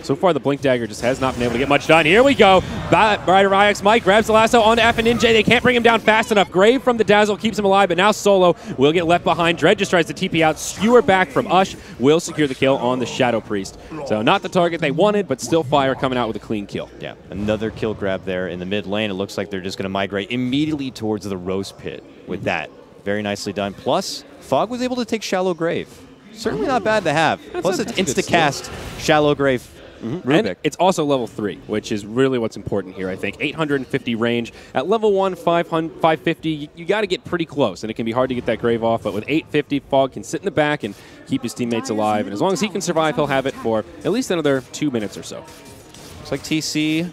Speaker 2: So far, the Blink Dagger just has not been able to get much done. Here we go. Brighter Ryx Mike grabs the lasso onto FNJ. They can't bring him down fast enough. Grave from the Dazzle keeps him alive, but now Solo will get left behind. Dread just tries to TP out. Skewer back from Ush will secure the kill on the Shadow Priest. So not the target they wanted, but still Fire coming out with a clean kill.
Speaker 1: Yeah, another kill grab there in the mid lane. It looks like they're just going to migrate immediately towards the Roast Pit with that. Very nicely done. Plus, Fog was able to take Shallow Grave. Certainly not bad to have. Plus, it's insta-cast Shallow Grave.
Speaker 2: And it's also level 3, which is really what's important here, I think. 850 range. At level 1, 550, you got to get pretty close, and it can be hard to get that Grave off, but with 850, Fog can sit in the back and keep his teammates alive, and as long as he can survive, he'll have it for at least another 2 minutes or so.
Speaker 1: Looks like TC,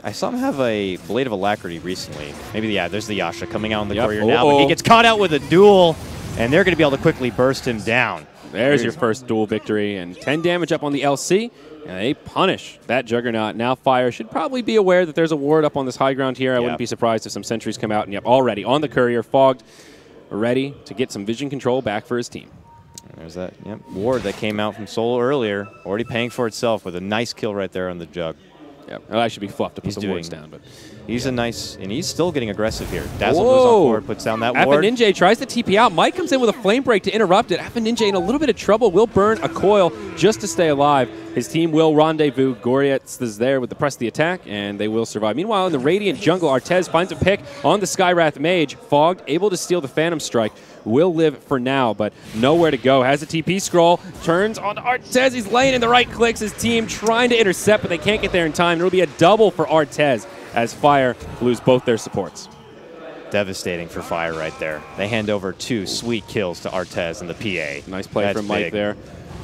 Speaker 1: I saw him have a Blade of Alacrity recently. Maybe, yeah, there's the Yasha coming out on the courier now, but he gets caught out with a duel, and they're going to be able to quickly burst him down.
Speaker 2: There's your first duel victory, and 10 damage up on the LC. And they punish that Juggernaut. Now Fire should probably be aware that there's a ward up on this high ground here. I wouldn't be surprised if some sentries come out. And yep, already on the courier, Fogged, ready to get some vision control back for his team.
Speaker 1: And there's that ward that came out from Solo earlier, already paying for itself with a nice kill right there on the Jug.
Speaker 2: Yep, well, I should be fluffed to put some wards down, but
Speaker 1: he's a nice, and he's still getting aggressive here. Dazzle moves on forward, puts down that ward.
Speaker 2: Ninja tries to TP out. Mike comes in with a flame break to interrupt it. Ninja in a little bit of trouble, will burn a coil just to stay alive. His team will rendezvous. Gorietz is there with the press of the attack, and they will survive. Meanwhile, in the Radiant jungle, Artez finds a pick on the Skywrath Mage. Fogged, able to steal the Phantom Strike. Will live for now, but nowhere to go. Has a TP scroll, turns on Artez. He's laying in the right clicks. His team trying to intercept, but they can't get there in time. It'll be a double for Artez as Fire lose both their supports.
Speaker 1: Devastating for Fire right there. They hand over 2 sweet kills to Artez and the PA.
Speaker 2: Nice play from Mike there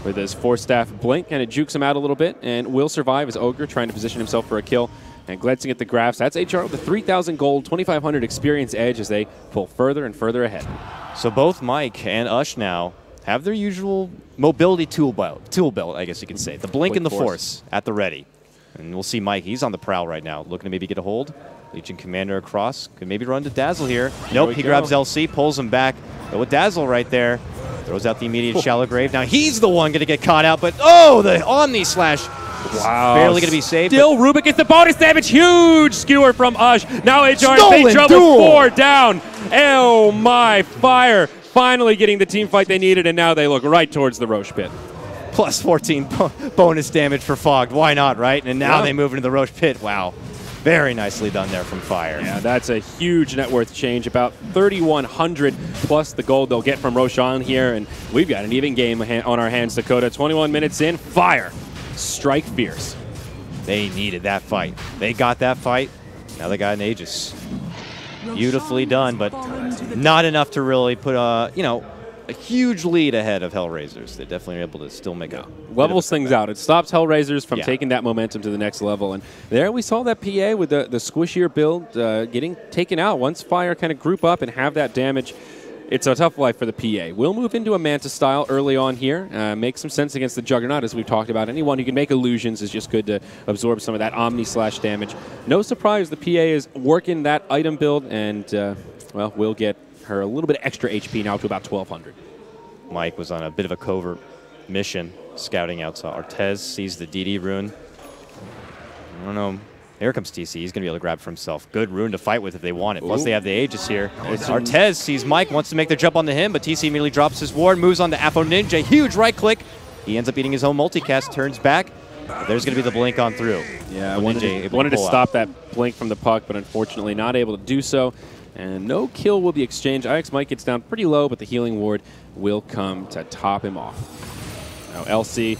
Speaker 2: with his 4-staff blink, and it jukes him out a little bit, and will survive as Ogre trying to position himself for a kill. And glancing at the graphs, that's HR with the 3,000 gold, 2,500 experience edge as they pull further and further ahead.
Speaker 1: So both Mike and Ush now have their usual mobility tool belt, I guess you could say. The Blink and the Force at the ready. And we'll see Mike, he's on the prowl right now, looking to maybe get a hold. Legion Commander across, could maybe run to Dazzle here. Nope, he grabs LC, pulls him back. But with Dazzle right there, throws out the immediate Shallow Grave. Now he's the one going to get caught out, but oh, the Omni Slash.
Speaker 2: Wow.
Speaker 1: Barely going to be saved.
Speaker 2: Still, Rubik gets the bonus damage. Huge skewer from Ush. Now HR
Speaker 1: Stolen
Speaker 2: in big trouble.
Speaker 1: duel.
Speaker 2: 4 down. Oh my, Fire finally getting the team fight they needed, and now they look right towards the Roche Pit.
Speaker 1: Plus 14 bonus damage for Fogged. Why not, right? And now they move into the Roche Pit. Wow. Very nicely done there from Fire.
Speaker 2: Yeah, that's a huge net worth change. About 3,100 plus the gold they'll get from Roshan here, and we've got an even game on our hands, Dakota. 21 minutes in, Fire. Strike fierce.
Speaker 1: They needed that fight. They got that fight. Now they got an Aegis. Beautifully done, but not enough to really put a huge lead ahead of HellRaisers. They definitely are able to still make a
Speaker 2: levels things out. It stops HellRaisers from taking that momentum to the next level. And there we saw that PA with the squishier build getting taken out. Once Fire kind of group up and have that damage, it's a tough life for the PA. We'll move into a Manta style early on here. Make some sense against the Juggernaut, as we've talked about. Anyone who can make illusions is just good to absorb some of that Omni Slash damage. No surprise the PA is working that item build, and, well, we'll get her a little bit of extra HP now to about 1,200.
Speaker 1: Mike was on a bit of a covert mission, scouting out. So Artez sees the DD rune. I don't know. Here comes TC. He's going to be able to grab for himself. Good rune to fight with if they want it. Plus, they have the Aegis here. Artez sees Mike, wants to make the jump onto him, but TC immediately drops his ward, moves on to Afo Ninja. Huge right click. He ends up eating his own multicast, turns back. There's going to be the blink on through.
Speaker 2: Yeah, I wanted to stop that blink from the puck, but unfortunately not able to do so. And no kill will be exchanged. IX Mike gets down pretty low, but the healing ward will come to top him off. Now LC.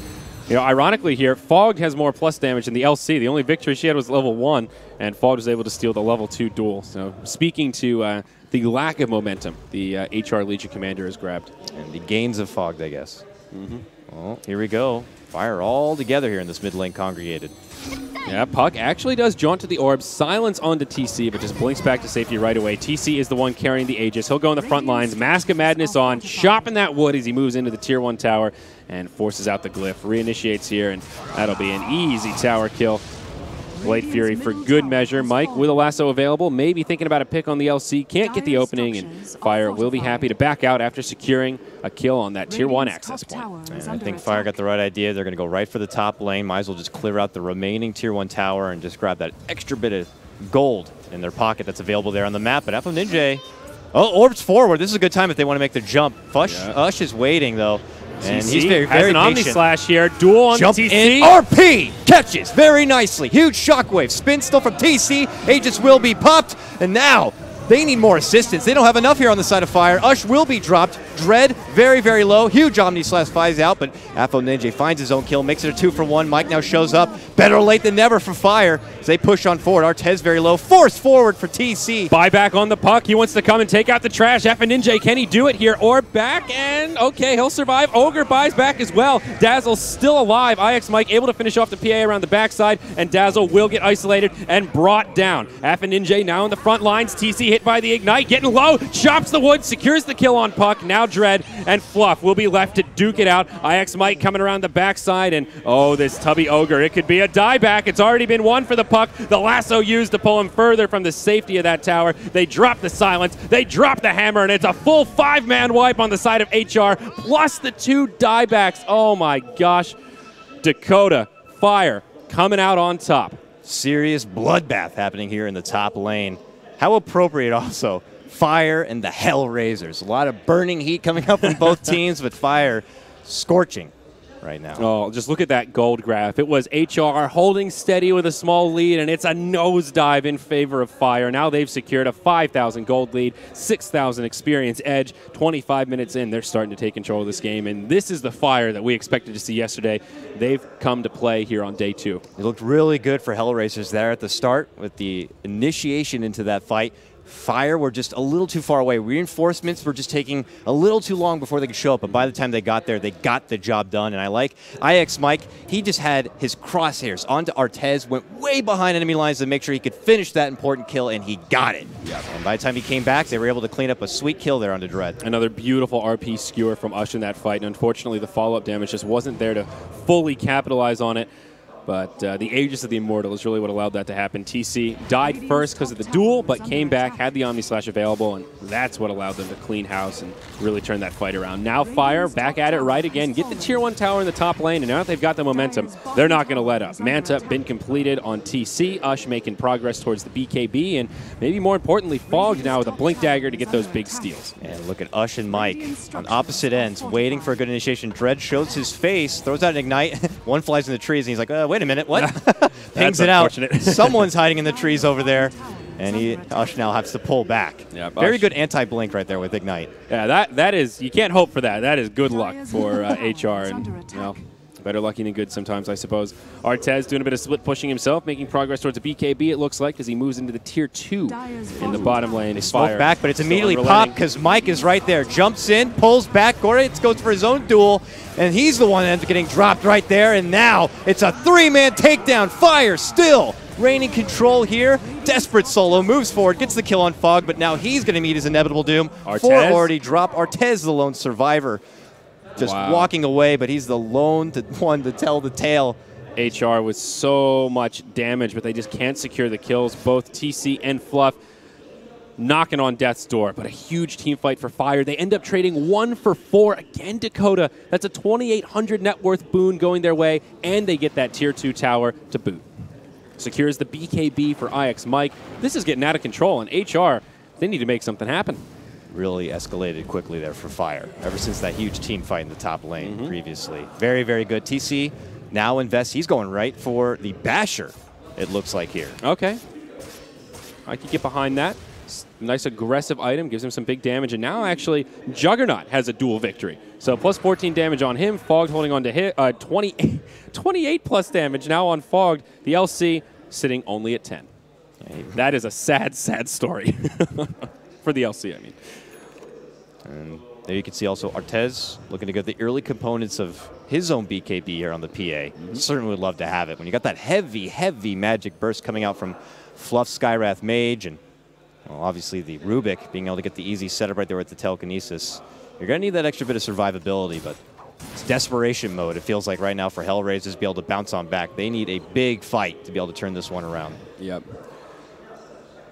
Speaker 2: You know, ironically here, Fog has more plus damage than the LC. The only victory she had was level 1, and Fog was able to steal the level 2 duel. So speaking to the lack of momentum, the HR Legion Commander has grabbed.
Speaker 1: And the gains of Fog, I guess. Well, here we go. Fire all together here in this mid lane congregated.
Speaker 2: Yeah, Puck actually does jaunt to the orb, silence onto TC, but just blinks back to safety right away. TC is the one carrying the Aegis. He'll go in the front lines, Mask of Madness on, chopping that wood as he moves into the Tier 1 tower and forces out the glyph. Reinitiates here, and that'll be an easy tower kill. Blade Fury for good measure. Mike with a lasso available, maybe thinking about a pick on the LC. Can't get the opening, and Fire will be happy to back out after securing a kill on that Tier 1 access point.
Speaker 1: And I think Fire got the right idea. They're going to go right for the top lane. Might as well just clear out the remaining Tier 1 tower and just grab that extra bit of gold in their pocket that's available there on the map. But Afo Ninja, orbs forward. This is a good time if they want to make the jump. Ush is waiting, though. And he's very
Speaker 2: has an Omni Slash here. Duel on
Speaker 1: Jump
Speaker 2: TC.
Speaker 1: In. RP catches very nicely. Huge shockwave. Spin still from TC. Aegis will be popped. And now they need more assistance. They don't have enough here on the side of Fire. Ush will be dropped. Dread very, very low. Huge Omni Slash flies out, but Afo Ninja finds his own kill, makes it a 2-for-1. Mike now shows up. Better late than never for Fire as they push on forward. Artez very low. Forced forward for TC.
Speaker 2: Buyback on the puck. He wants to come and take out the trash. Afo Ninja, can he do it here? Or back, and okay, he'll survive. Ogre buys back as well. Dazzle still alive. IX Mike able to finish off the PA around the backside, and Dazzle will get isolated and brought down. Afo Ninja now in the front lines. TC hit by the Ignite, getting low, chops the wood, secures the kill on puck. Now Dread and Fluff will be left to duke it out. IX Mike coming around the backside, and oh, this Tubby Ogre, it could be a dieback. It's already been one for the puck. The lasso used to pull him further from the safety of that tower. They drop the silence, they drop the hammer, and it's a full 5-man wipe on the side of HR, plus the 2 diebacks. Oh my gosh. Dakota, Fire, coming out on top.
Speaker 1: Serious bloodbath happening here in the top lane. How appropriate also. Fire and the HellRaisers. A lot of burning heat coming up from both teams, but Fire scorching right now.
Speaker 2: Oh, just look at that gold graph. It was HR holding steady with a small lead, and it's a nosedive in favor of Fire. Now they've secured a 5,000 gold lead, 6,000 experience edge. 25 minutes in, they're starting to take control of this game, and this is the Fire that we expected to see yesterday. They've come to play here on day 2.
Speaker 1: It looked really good for HellRaisers there at the start with the initiation into that fight. Fire were just a little too far away. Reinforcements were just taking a little too long before they could show up, but by the time they got there, they got the job done. And I like IX Mike. He just had his crosshairs onto Artez, went way behind enemy lines to make sure he could finish that important kill, and he got it. Yep. And by the time he came back, they were able to clean up a sweet kill there onto Dread.
Speaker 2: Another beautiful RP skewer from Ush in that fight, and unfortunately the follow-up damage just wasn't there to fully capitalize on it. But the Aegis of the Immortal is really what allowed that to happen. TC died first because of the duel, but came back, had the Omni Slash available, and that's what allowed them to clean house and really turn that fight around. Now Fire back at it right again. Get the Tier 1 tower in the top lane, and now that they've got the momentum, they're not going to let up. Manta been completed on TC. Ush making progress towards the BKB, and maybe more importantly, Fog now with a Blink Dagger to get those big steals.
Speaker 1: And look at Ush and Mike on opposite ends, waiting for a good initiation. Dread shows his face, throws out an Ignite. One flies in the trees, and he's like, wait a minute, what? Pings it out. Someone's hiding in the trees over there, and Ush now has to pull back. Yeah, very good anti-blink right there with Ignite.
Speaker 2: Yeah, that is, you can't hope for that. That is good luck for HR, and well, better lucky than good sometimes, I suppose. Artez doing a bit of split pushing himself, making progress towards a BKB, it looks like, as he moves into the Tier 2 in the bottom lane.
Speaker 1: They smoke back, but it's immediately popped because Mike is right there. Jumps in, pulls back. Goretz goes for his own duel, and he's the one that ends up getting dropped right there, and now it's a 3-man takedown. Fire still reigning control here. Desperate solo, moves forward, gets the kill on Fog, but now he's going to meet his inevitable doom.
Speaker 2: Artez.
Speaker 1: 4 already dropped. Artez, the lone survivor, just walking away, but he's the lone one to tell the tale.
Speaker 2: HR with so much damage, but they just can't secure the kills. Both TC and Fluff knocking on death's door, but a huge team fight for Fire. They end up trading 1 for 4. Again, Dakota. That's a 2,800 net worth boon going their way, and they get that Tier 2 tower to boot. secures the BKB for IX Mike. This is getting out of control, and HR, they need to make something happen.
Speaker 1: Really escalated quickly there for Fire, ever since that huge team fight in the top lane previously. Very, very good. TC now invests. He's going right for the Basher, it looks like here.
Speaker 2: Okay. I could get behind that. Nice aggressive item, gives him some big damage, and now actually Juggernaut has a dual victory. So plus 14 damage on him, Fogged holding on to hit 28 plus damage now on Fogged. The LC sitting only at 10. That is a sad, sad story for the LC, I mean.
Speaker 1: And there you can see also Artez looking to get the early components of his own BKB here on the PA. Certainly would love to have it. When you got that heavy, heavy magic burst coming out from Fluff Skywrath Mage, and well, obviously the Rubik being able to get the easy setup right there with the telekinesis, you're going to need that extra bit of survivability, but it's desperation mode, it feels like right now for HellRaisers to be able to bounce on back. They need a big fight to be able to turn this one around.
Speaker 2: Yep.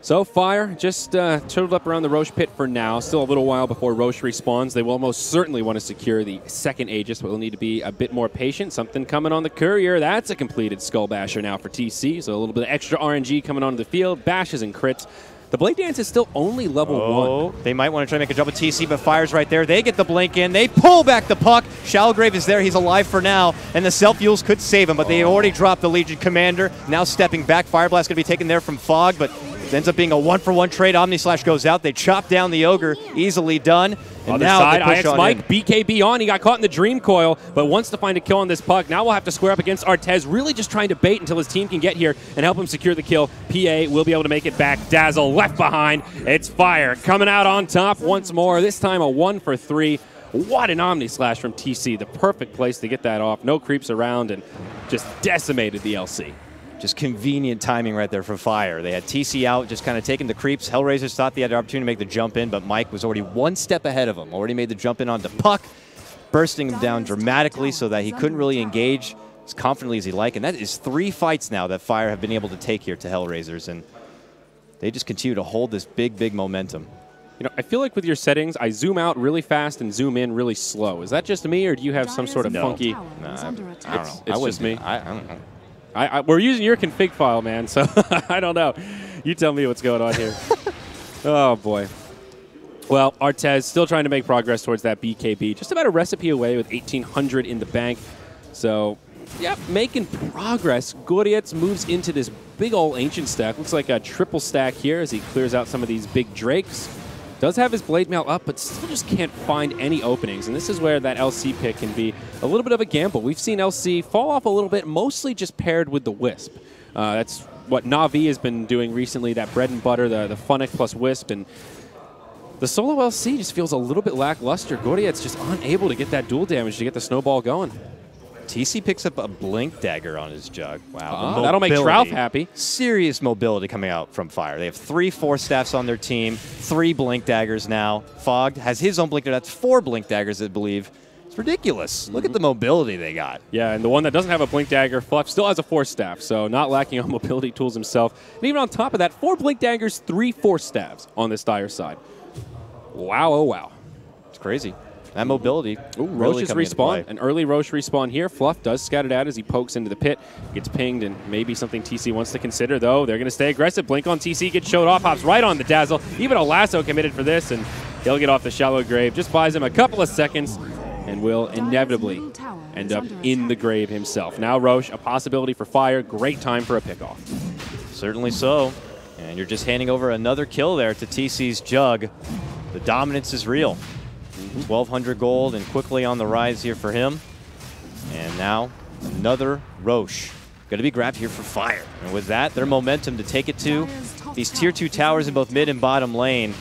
Speaker 2: So Fire just turtled up around the Roche pit for now. Still a little while before Roche respawns. They will most certainly want to secure the second Aegis, but we'll need to be a bit more patient. Something coming on the Courier. That's a completed Skull Basher now for TC. So a little bit of extra RNG coming onto the field. Bashes and crits. The Blade Dance is still only level 1.
Speaker 1: They might want to try to make a jump with TC, but Fire's right there. They get the blink in. They pull back the puck. Shallowgrave is there. He's alive for now, and the self-fuels could save him, but they already dropped the Legion Commander. Now stepping back. Fireblast going to be taken there from Fog, but it ends up being a one-for-one trade. Omnislash goes out. They chop down the Ogre. Easily done. And
Speaker 2: Other
Speaker 1: now
Speaker 2: side,
Speaker 1: they push
Speaker 2: IX
Speaker 1: on
Speaker 2: Mike,
Speaker 1: in.
Speaker 2: BKB on. He got caught in the Dream Coil, but wants to find a kill on this puck. Now we'll have to square up against Artez, really just trying to bait until his team can get here and help him secure the kill. PA will be able to make it back. Dazzle left behind. It's Fire coming out on top once more. This time a 1-for-3. What an Omnislash from TC. The perfect place to get that off. No creeps around and just decimated the LC.
Speaker 1: Just convenient timing right there for Fire. They had TC out, just kind of taking the creeps. HellRaisers thought they had the opportunity to make the jump in, but Mike was already one step ahead of him. Already made the jump in onto Puck, bursting him down dramatically so that he couldn't really engage as confidently as he liked. And that is 3 fights now that Fire have been able to take here to HellRaisers, and they just continue to hold this big, big momentum.
Speaker 2: You know, I feel like with your settings, I zoom out really fast and zoom in really slow. Is that just me, or do you have some sort of funky?
Speaker 1: No, I don't know.
Speaker 2: It's just me.
Speaker 1: I don't know.
Speaker 2: We're using your config file, man, so I don't know. You tell me what's going on here. Oh, boy. Well, Artez still trying to make progress towards that BKB. Just about a recipe away with 1,800 in the bank. So, yep, making progress. Gorietz moves into this big old Ancient stack. Looks like a triple stack here as he clears out some of these big Drakes. Does have his Blade Mail up, but still just can't find any openings. And this is where that LC pick can be a little bit of a gamble. We've seen LC fall off a little bit, mostly just paired with the Wisp. That's what Na'Vi has been doing recently, that bread and butter, the Funnick plus Wisp. And the solo LC just feels a little bit lackluster. Goriet's just unable to get that dual damage to get the snowball going.
Speaker 1: TC picks up a Blink Dagger on his Jug. Wow.
Speaker 2: That'll make Trout happy.
Speaker 1: Serious mobility coming out from Fire. They have 3 Force Staffs on their team, 3 Blink Daggers now. Fogged has his own Blink Dagger. That's 4 Blink Daggers, I believe. It's ridiculous. Look at the mobility they got.
Speaker 2: Yeah, and the one that doesn't have a Blink Dagger, Fluff, still has a Force Staff, so not lacking on mobility tools himself. And even on top of that, 4 Blink Daggers, 3 Force Staffs on this Dire side. Wow, oh wow.
Speaker 1: It's crazy. That mobility.
Speaker 2: Ooh,
Speaker 1: really
Speaker 2: Roche's respawn. An early Roche respawn here. Fluff does scout it out as he pokes into the pit. Gets pinged, and maybe something TC wants to consider, though. They're going to stay aggressive. Blink on TC, gets showed off, hops right on the Dazzle. Even a lasso committed for this, and he'll get off the shallow grave. Just buys him a couple of seconds, and will inevitably end up in the grave himself. Now Roche, a possibility for Fire. Great time for a pickoff.
Speaker 1: Certainly so. And you're just handing over another kill there to TC's Jug. The dominance is real. 1,200 gold and quickly on the rise here for him. And now another Roche. Going to be grabbed here for Fire. And with that, their momentum to take it to these tier 2 towers in both mid and bottom lane,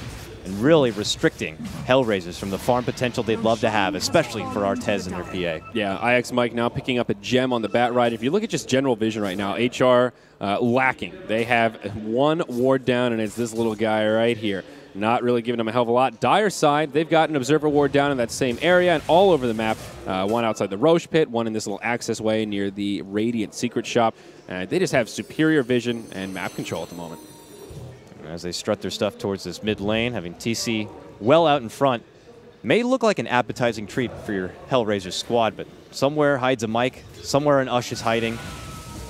Speaker 1: and really restricting HellRaisers from the farm potential they'd love to have, especially for Artez and their PA.
Speaker 2: Yeah, IX Mike now picking up a gem on the bat ride. If you look at just general vision right now, HR lacking. They have 1 ward down, and it's this little guy right here. Not really giving them a hell of a lot. Dire side, they've got an Observer Ward down in that same area and all over the map. 1 outside the Roche pit, 1 in this little access way near the Radiant Secret Shop. They just have superior vision and map control at the moment.
Speaker 1: And as they strut their stuff towards this mid lane, having TC well out in front, may look like an appetizing treat for your HellRaisers squad, but somewhere hides a Mike, somewhere an Ush is hiding.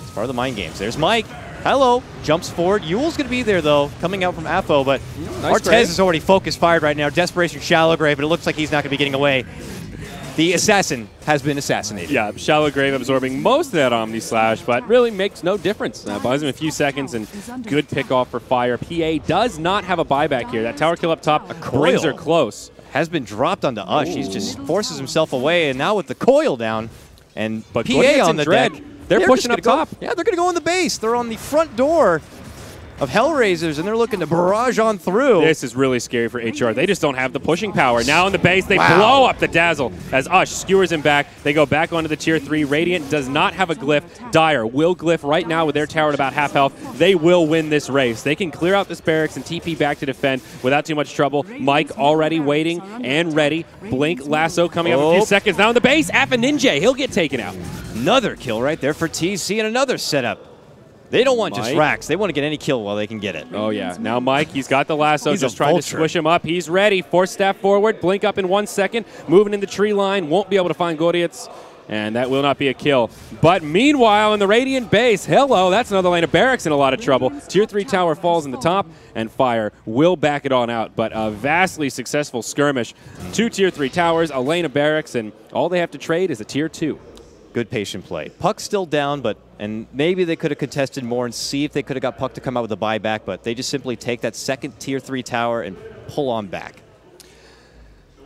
Speaker 1: It's part of the mind games. There's Mike. Hello. Jumps forward. Yule's going to be there, though, coming out from AFO, but
Speaker 2: Nice
Speaker 1: Artez
Speaker 2: grave.
Speaker 1: is already focus fired right now. Desperation Shallow Grave, but it looks like he's not going to be getting away. The assassin has been assassinated.
Speaker 2: Yeah, Shallow Grave absorbing most of that Omni Slash, but really makes no difference. Buys him a few seconds, and good pick off for Fire. PA does not have a buyback here. That tower kill up top brings her close.
Speaker 1: Has been dropped onto Ush. He just forces himself away, and now with the coil down, and
Speaker 2: But
Speaker 1: PA on the deck.
Speaker 2: They're pushing up top.
Speaker 1: Yeah, they're going to go in the base. They're on the front door of HellRaisers, and they're looking to barrage on through.
Speaker 2: This is really scary for HR. They just don't have the pushing power. Now in the base, they blow up the Dazzle as Ush skewers him back. They go back onto the tier 3. Radiant does not have a glyph. Dire will glyph right now with their tower at about half health. They will win this race. They can clear out this barracks and TP back to defend without too much trouble. Mike already waiting and ready. Blink lasso coming up in a few seconds. Now in the base, Appa Ninja, he'll get taken out.
Speaker 1: Another kill right there for TC and another setup. They don't want just racks. They want to get any kill while they can get it.
Speaker 2: Oh, yeah. Now Mike, he's got the lasso,
Speaker 1: He's
Speaker 2: just trying to squish him up. He's ready. Force staff forward. Blink up in 1 second. Moving in the tree line. Won't be able to find Gordiets. And that will not be a kill. But meanwhile, in the Radiant base, hello, that's another lane of barracks in a lot of trouble. Tier 3 tower falls in the top, and Fire will back it on out. But a vastly successful skirmish. 2 Tier 3 towers, a lane of barracks, and all they have to trade is a Tier 2.
Speaker 1: Good patient play. Puck's still down, and maybe they could have contested more and see if they could have got Puck to come out with a buyback, but they just simply take that second Tier 3 tower and pull on back.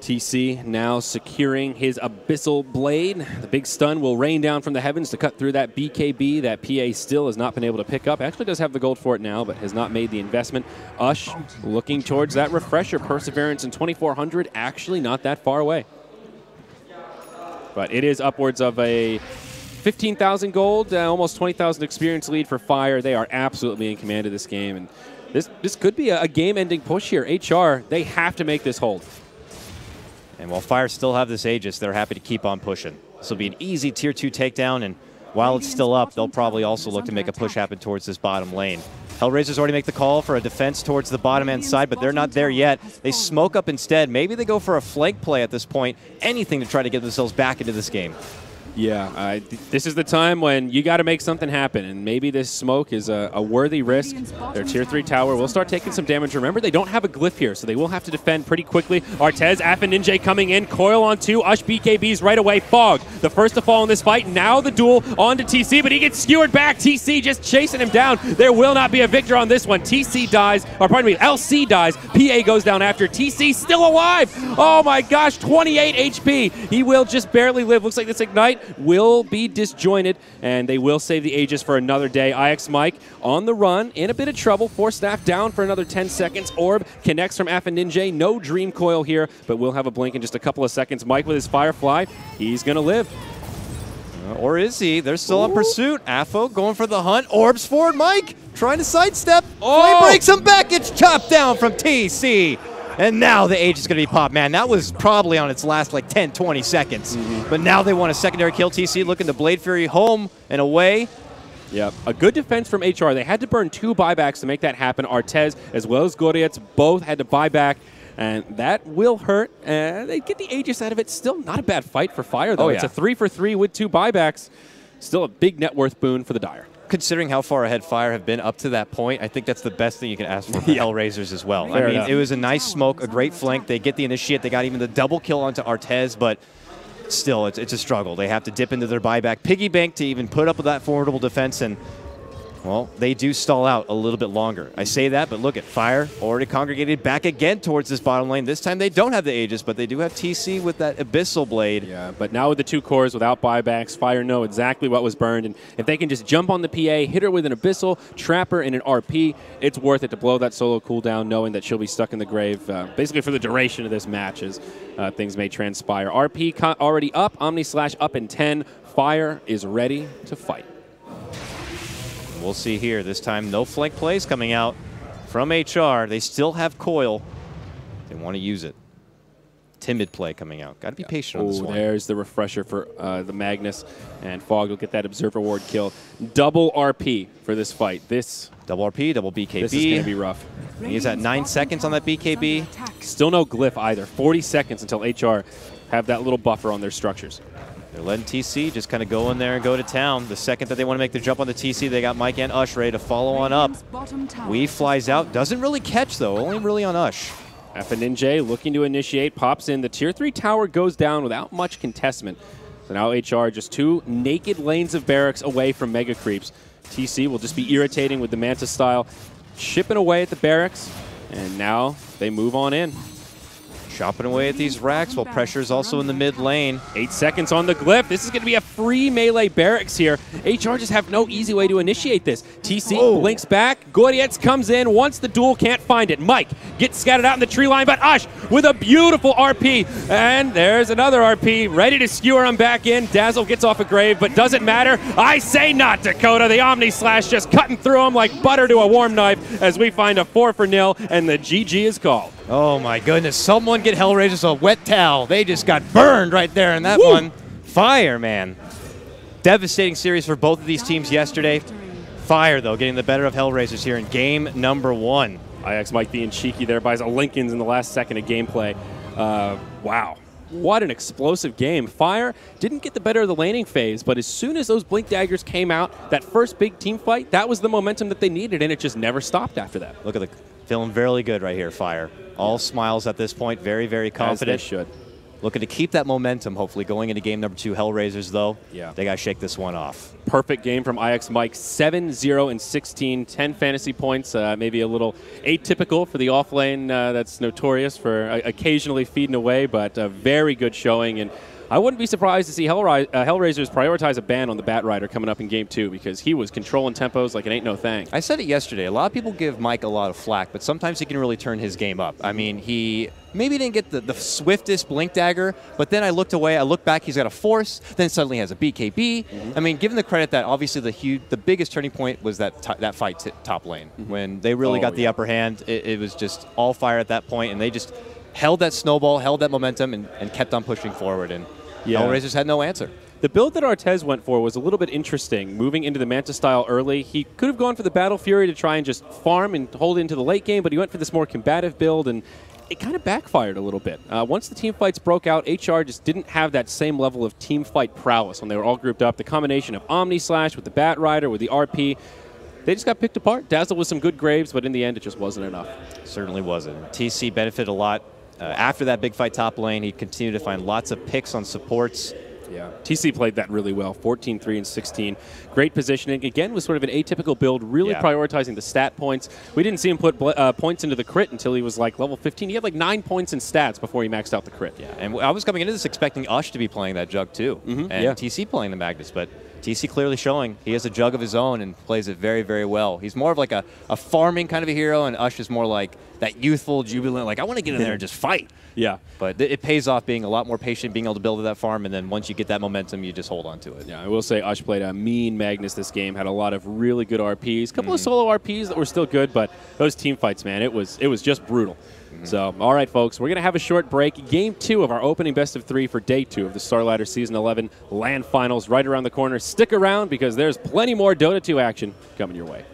Speaker 2: TC now securing his Abyssal Blade. The big stun will rain down from the heavens to cut through that BKB that PA still has not been able to pick up. Actually does have the gold for it now, but has not made the investment. Ush looking towards that refresher. Perseverance in 2400, actually not that far away. But it is upwards of a 15,000 gold, almost 20,000 experience lead for Fire. They are absolutely in command of this game. And this could be a game-ending push here. HR, they have to make this hold.
Speaker 1: And while Fire still have this Aegis, they're happy to keep on pushing. This will be an easy Tier 2 takedown, and while it's still up, they'll probably also look to make a push happen towards this bottom lane. HellRaisers already make the call for a defense towards the bottom end side, but they're not there yet. They smoke up instead. Maybe they go for a flank play at this point. Anything to try to get themselves back into this game.
Speaker 2: Yeah, this is the time when you got to make something happen, and maybe this smoke is a worthy risk. Their Tier 3 tower will start taking some damage. Remember, they don't have a glyph here, so they will have to defend pretty quickly. Artez, Appa Ninja coming in, coil on 2, Ush BKBs right away. Fog, the first to fall in this fight. Now the duel onto TC, but he gets skewered back. TC just chasing him down. There will not be a victor on this one. TC dies, or pardon me, LC dies. PA goes down after. TC still alive. Oh my gosh, 28 HP. He will just barely live. Looks like this Ignite will be disjointed, and they will save the Aegis for another day. IX Mike on the run, in a bit of trouble. Force staff down for another 10 seconds. Orb connects from Appa Ninja. No Dream Coil here, but we'll have a blink in just a couple of seconds. Mike with his Firefly. He's going to live.
Speaker 1: Or is he? They're still on pursuit. AFO going for the hunt. Orbs forward. Mike trying to sidestep. Flame breaks him back. It's chopped down from TC. And now the Aegis is going to be popped. Man, that was probably on its last like 10, 20 seconds. But now they want a secondary kill. TC looking to Blade Fury home and away.
Speaker 2: Yep, a good defense from HR. They had to burn 2 buybacks to make that happen. Artez as well as Gordiets both had to buy back, and that will hurt. They get the Aegis out of it. Still not a bad fight for Fire, though. It's a 3 for 3 with 2 buybacks. Still a big net worth boon for the Dire.
Speaker 1: Considering how far ahead Fire have been up to that point, I think that's the best thing you can ask for HellRaisers as well. I mean, it was a nice smoke, a great flank. They get the initiate. They got even the double kill onto Artez, but still, it's a struggle. They have to dip into their buyback piggy bank to even put up with that formidable defense, and well, they do stall out a little bit longer. I say that, but look at Fire already congregated back again towards this bottom lane. This time they don't have the Aegis, but they do have TC with that Abyssal Blade.
Speaker 2: Yeah, but now with the 2 cores without buybacks, Fire know exactly what was burned, and if they can just jump on the PA, hit her with an Abyssal, trap her in an RP, it's worth it to blow that solo cooldown knowing that she'll be stuck in the grave basically for the duration of this match as things may transpire. RP already up, Omni Slash up in 10. Fire is ready to fight.
Speaker 1: We'll see here. This time, no flank plays coming out from HR. They still have coil. They want to use it. Timid play coming out. Got to be patient on this one.
Speaker 2: There's the refresher for the Magnus, and Fog will get that Observer Ward kill. Double RP for this fight.
Speaker 1: Double RP, double BKB.
Speaker 2: This is going to be rough.
Speaker 1: He's at 9 seconds on that BKB.
Speaker 2: Still no glyph either. 40 seconds until HR have that little buffer on their structures.
Speaker 1: They're letting TC just kind of go in there and go to town. The second that they want to make the jump on the TC, they got Mike and Ush ready to follow on up. Weave flies out. Doesn't really catch, though. Only really on Ush.
Speaker 2: FNJ looking to initiate, pops in. The Tier 3 tower goes down without much contestment. So now HR just 2 naked lanes of barracks away from Mega Creeps. TC will just be irritating with the Manta style, chipping away at the barracks, and now they move on in.
Speaker 1: Chopping away at these racks while pressure's also in the mid lane.
Speaker 2: 8 seconds on the glyph. This is going to be a free melee barracks here. HR just have no easy way to initiate this. TC blinks back. Goryets comes in. Once the duel, can't find it. Mike gets scattered out in the tree line, but Ush with a beautiful RP. And there's another RP ready to skewer him back in. Dazzle gets off a grave, but doesn't matter. I say not, Dakota. The Omni Slash just cutting through him like butter to a warm knife as we find a 4-0, and the GG is called.
Speaker 1: Oh my goodness, someone get HellRaisers a wet towel. They just got burned right there in that one. Fire, man. Devastating series for both of these teams yesterday. Fire, though, getting the better of HellRaisers here in game number 1.
Speaker 2: IX Mike being cheeky there, buys a Lincolns in the last second of gameplay. Wow. What an explosive game. Fire didn't get the better of the laning phase, but as soon as those Blink Daggers came out, that first big team fight, that was the momentum that they needed, and it just never stopped after that.
Speaker 1: Look at the feeling very good right here, Fire. All smiles at this point, very, very confident.
Speaker 2: As they should.
Speaker 1: Looking to keep that momentum, hopefully, going into game number 2. HellRaisers, though, they got to shake this one off.
Speaker 2: Perfect game from IX Mike, 7-0-16, 10 fantasy points, maybe a little atypical for the off lane that's notorious for occasionally feeding away, but a very good showing. And I wouldn't be surprised to see HellRaisers prioritize a ban on the Bat Rider coming up in Game 2 because he was controlling tempos like it ain't no thing.
Speaker 1: I said it yesterday. A lot of people give Mike a lot of flack, but sometimes he can really turn his game up. I mean, he maybe didn't get the swiftest Blink Dagger, but then I looked away, I looked back, he's got a Force, then suddenly has a BKB. I mean, given the credit that obviously the biggest turning point was that fight top lane. When they really got the upper hand, it was just all fire at that point, and they just held that snowball, held that momentum, and kept on pushing forward. And HellRaisers had no answer.
Speaker 2: The build that Artez went for was a little bit interesting. Moving into the Manta style early, he could have gone for the Battle Fury to try and just farm and hold into the late game, but he went for this more combative build, and it kind of backfired a little bit. Once the team fights broke out, HR just didn't have that same level of team fight prowess when they were all grouped up. The combination of Omni Slash with the Bat Rider, with the RP, they just got picked apart. Dazzle with some good graves, but in the end, it just wasn't enough.
Speaker 1: Certainly wasn't. TC benefited a lot. After that big fight top lane, he continued to find lots of picks on supports.
Speaker 2: Yeah, TC played that really well, 14-3 and 16. Great positioning. Again, was sort of an atypical build, really prioritizing the stat points. We didn't see him put points into the crit until he was like level 15. He had like 9 points in stats before he maxed out the crit.
Speaker 1: Yeah, and I was coming into this expecting Ush to be playing that jug too, and TC playing the Magnus, but TC clearly showing he has a jug of his own and plays it very, very well. He's more of like a farming kind of a hero, and Ush is more like that youthful, jubilant, like I want to get in there and just fight.
Speaker 2: Yeah.
Speaker 1: But it pays off being a lot more patient, being able to build that farm, and then once you get that momentum, you just hold on to it.
Speaker 2: Yeah, I will say Ush played a mean Magnus this game, had a lot of really good RPs, a couple of solo RPs that were still good, but those team fights, man, it was just brutal. So, all right, folks, we're going to have a short break. Game 2 of our opening best of 3 for Day 2 of the Starladder Season 11 LAN Finals right around the corner. Stick around because there's plenty more Dota 2 action coming your way.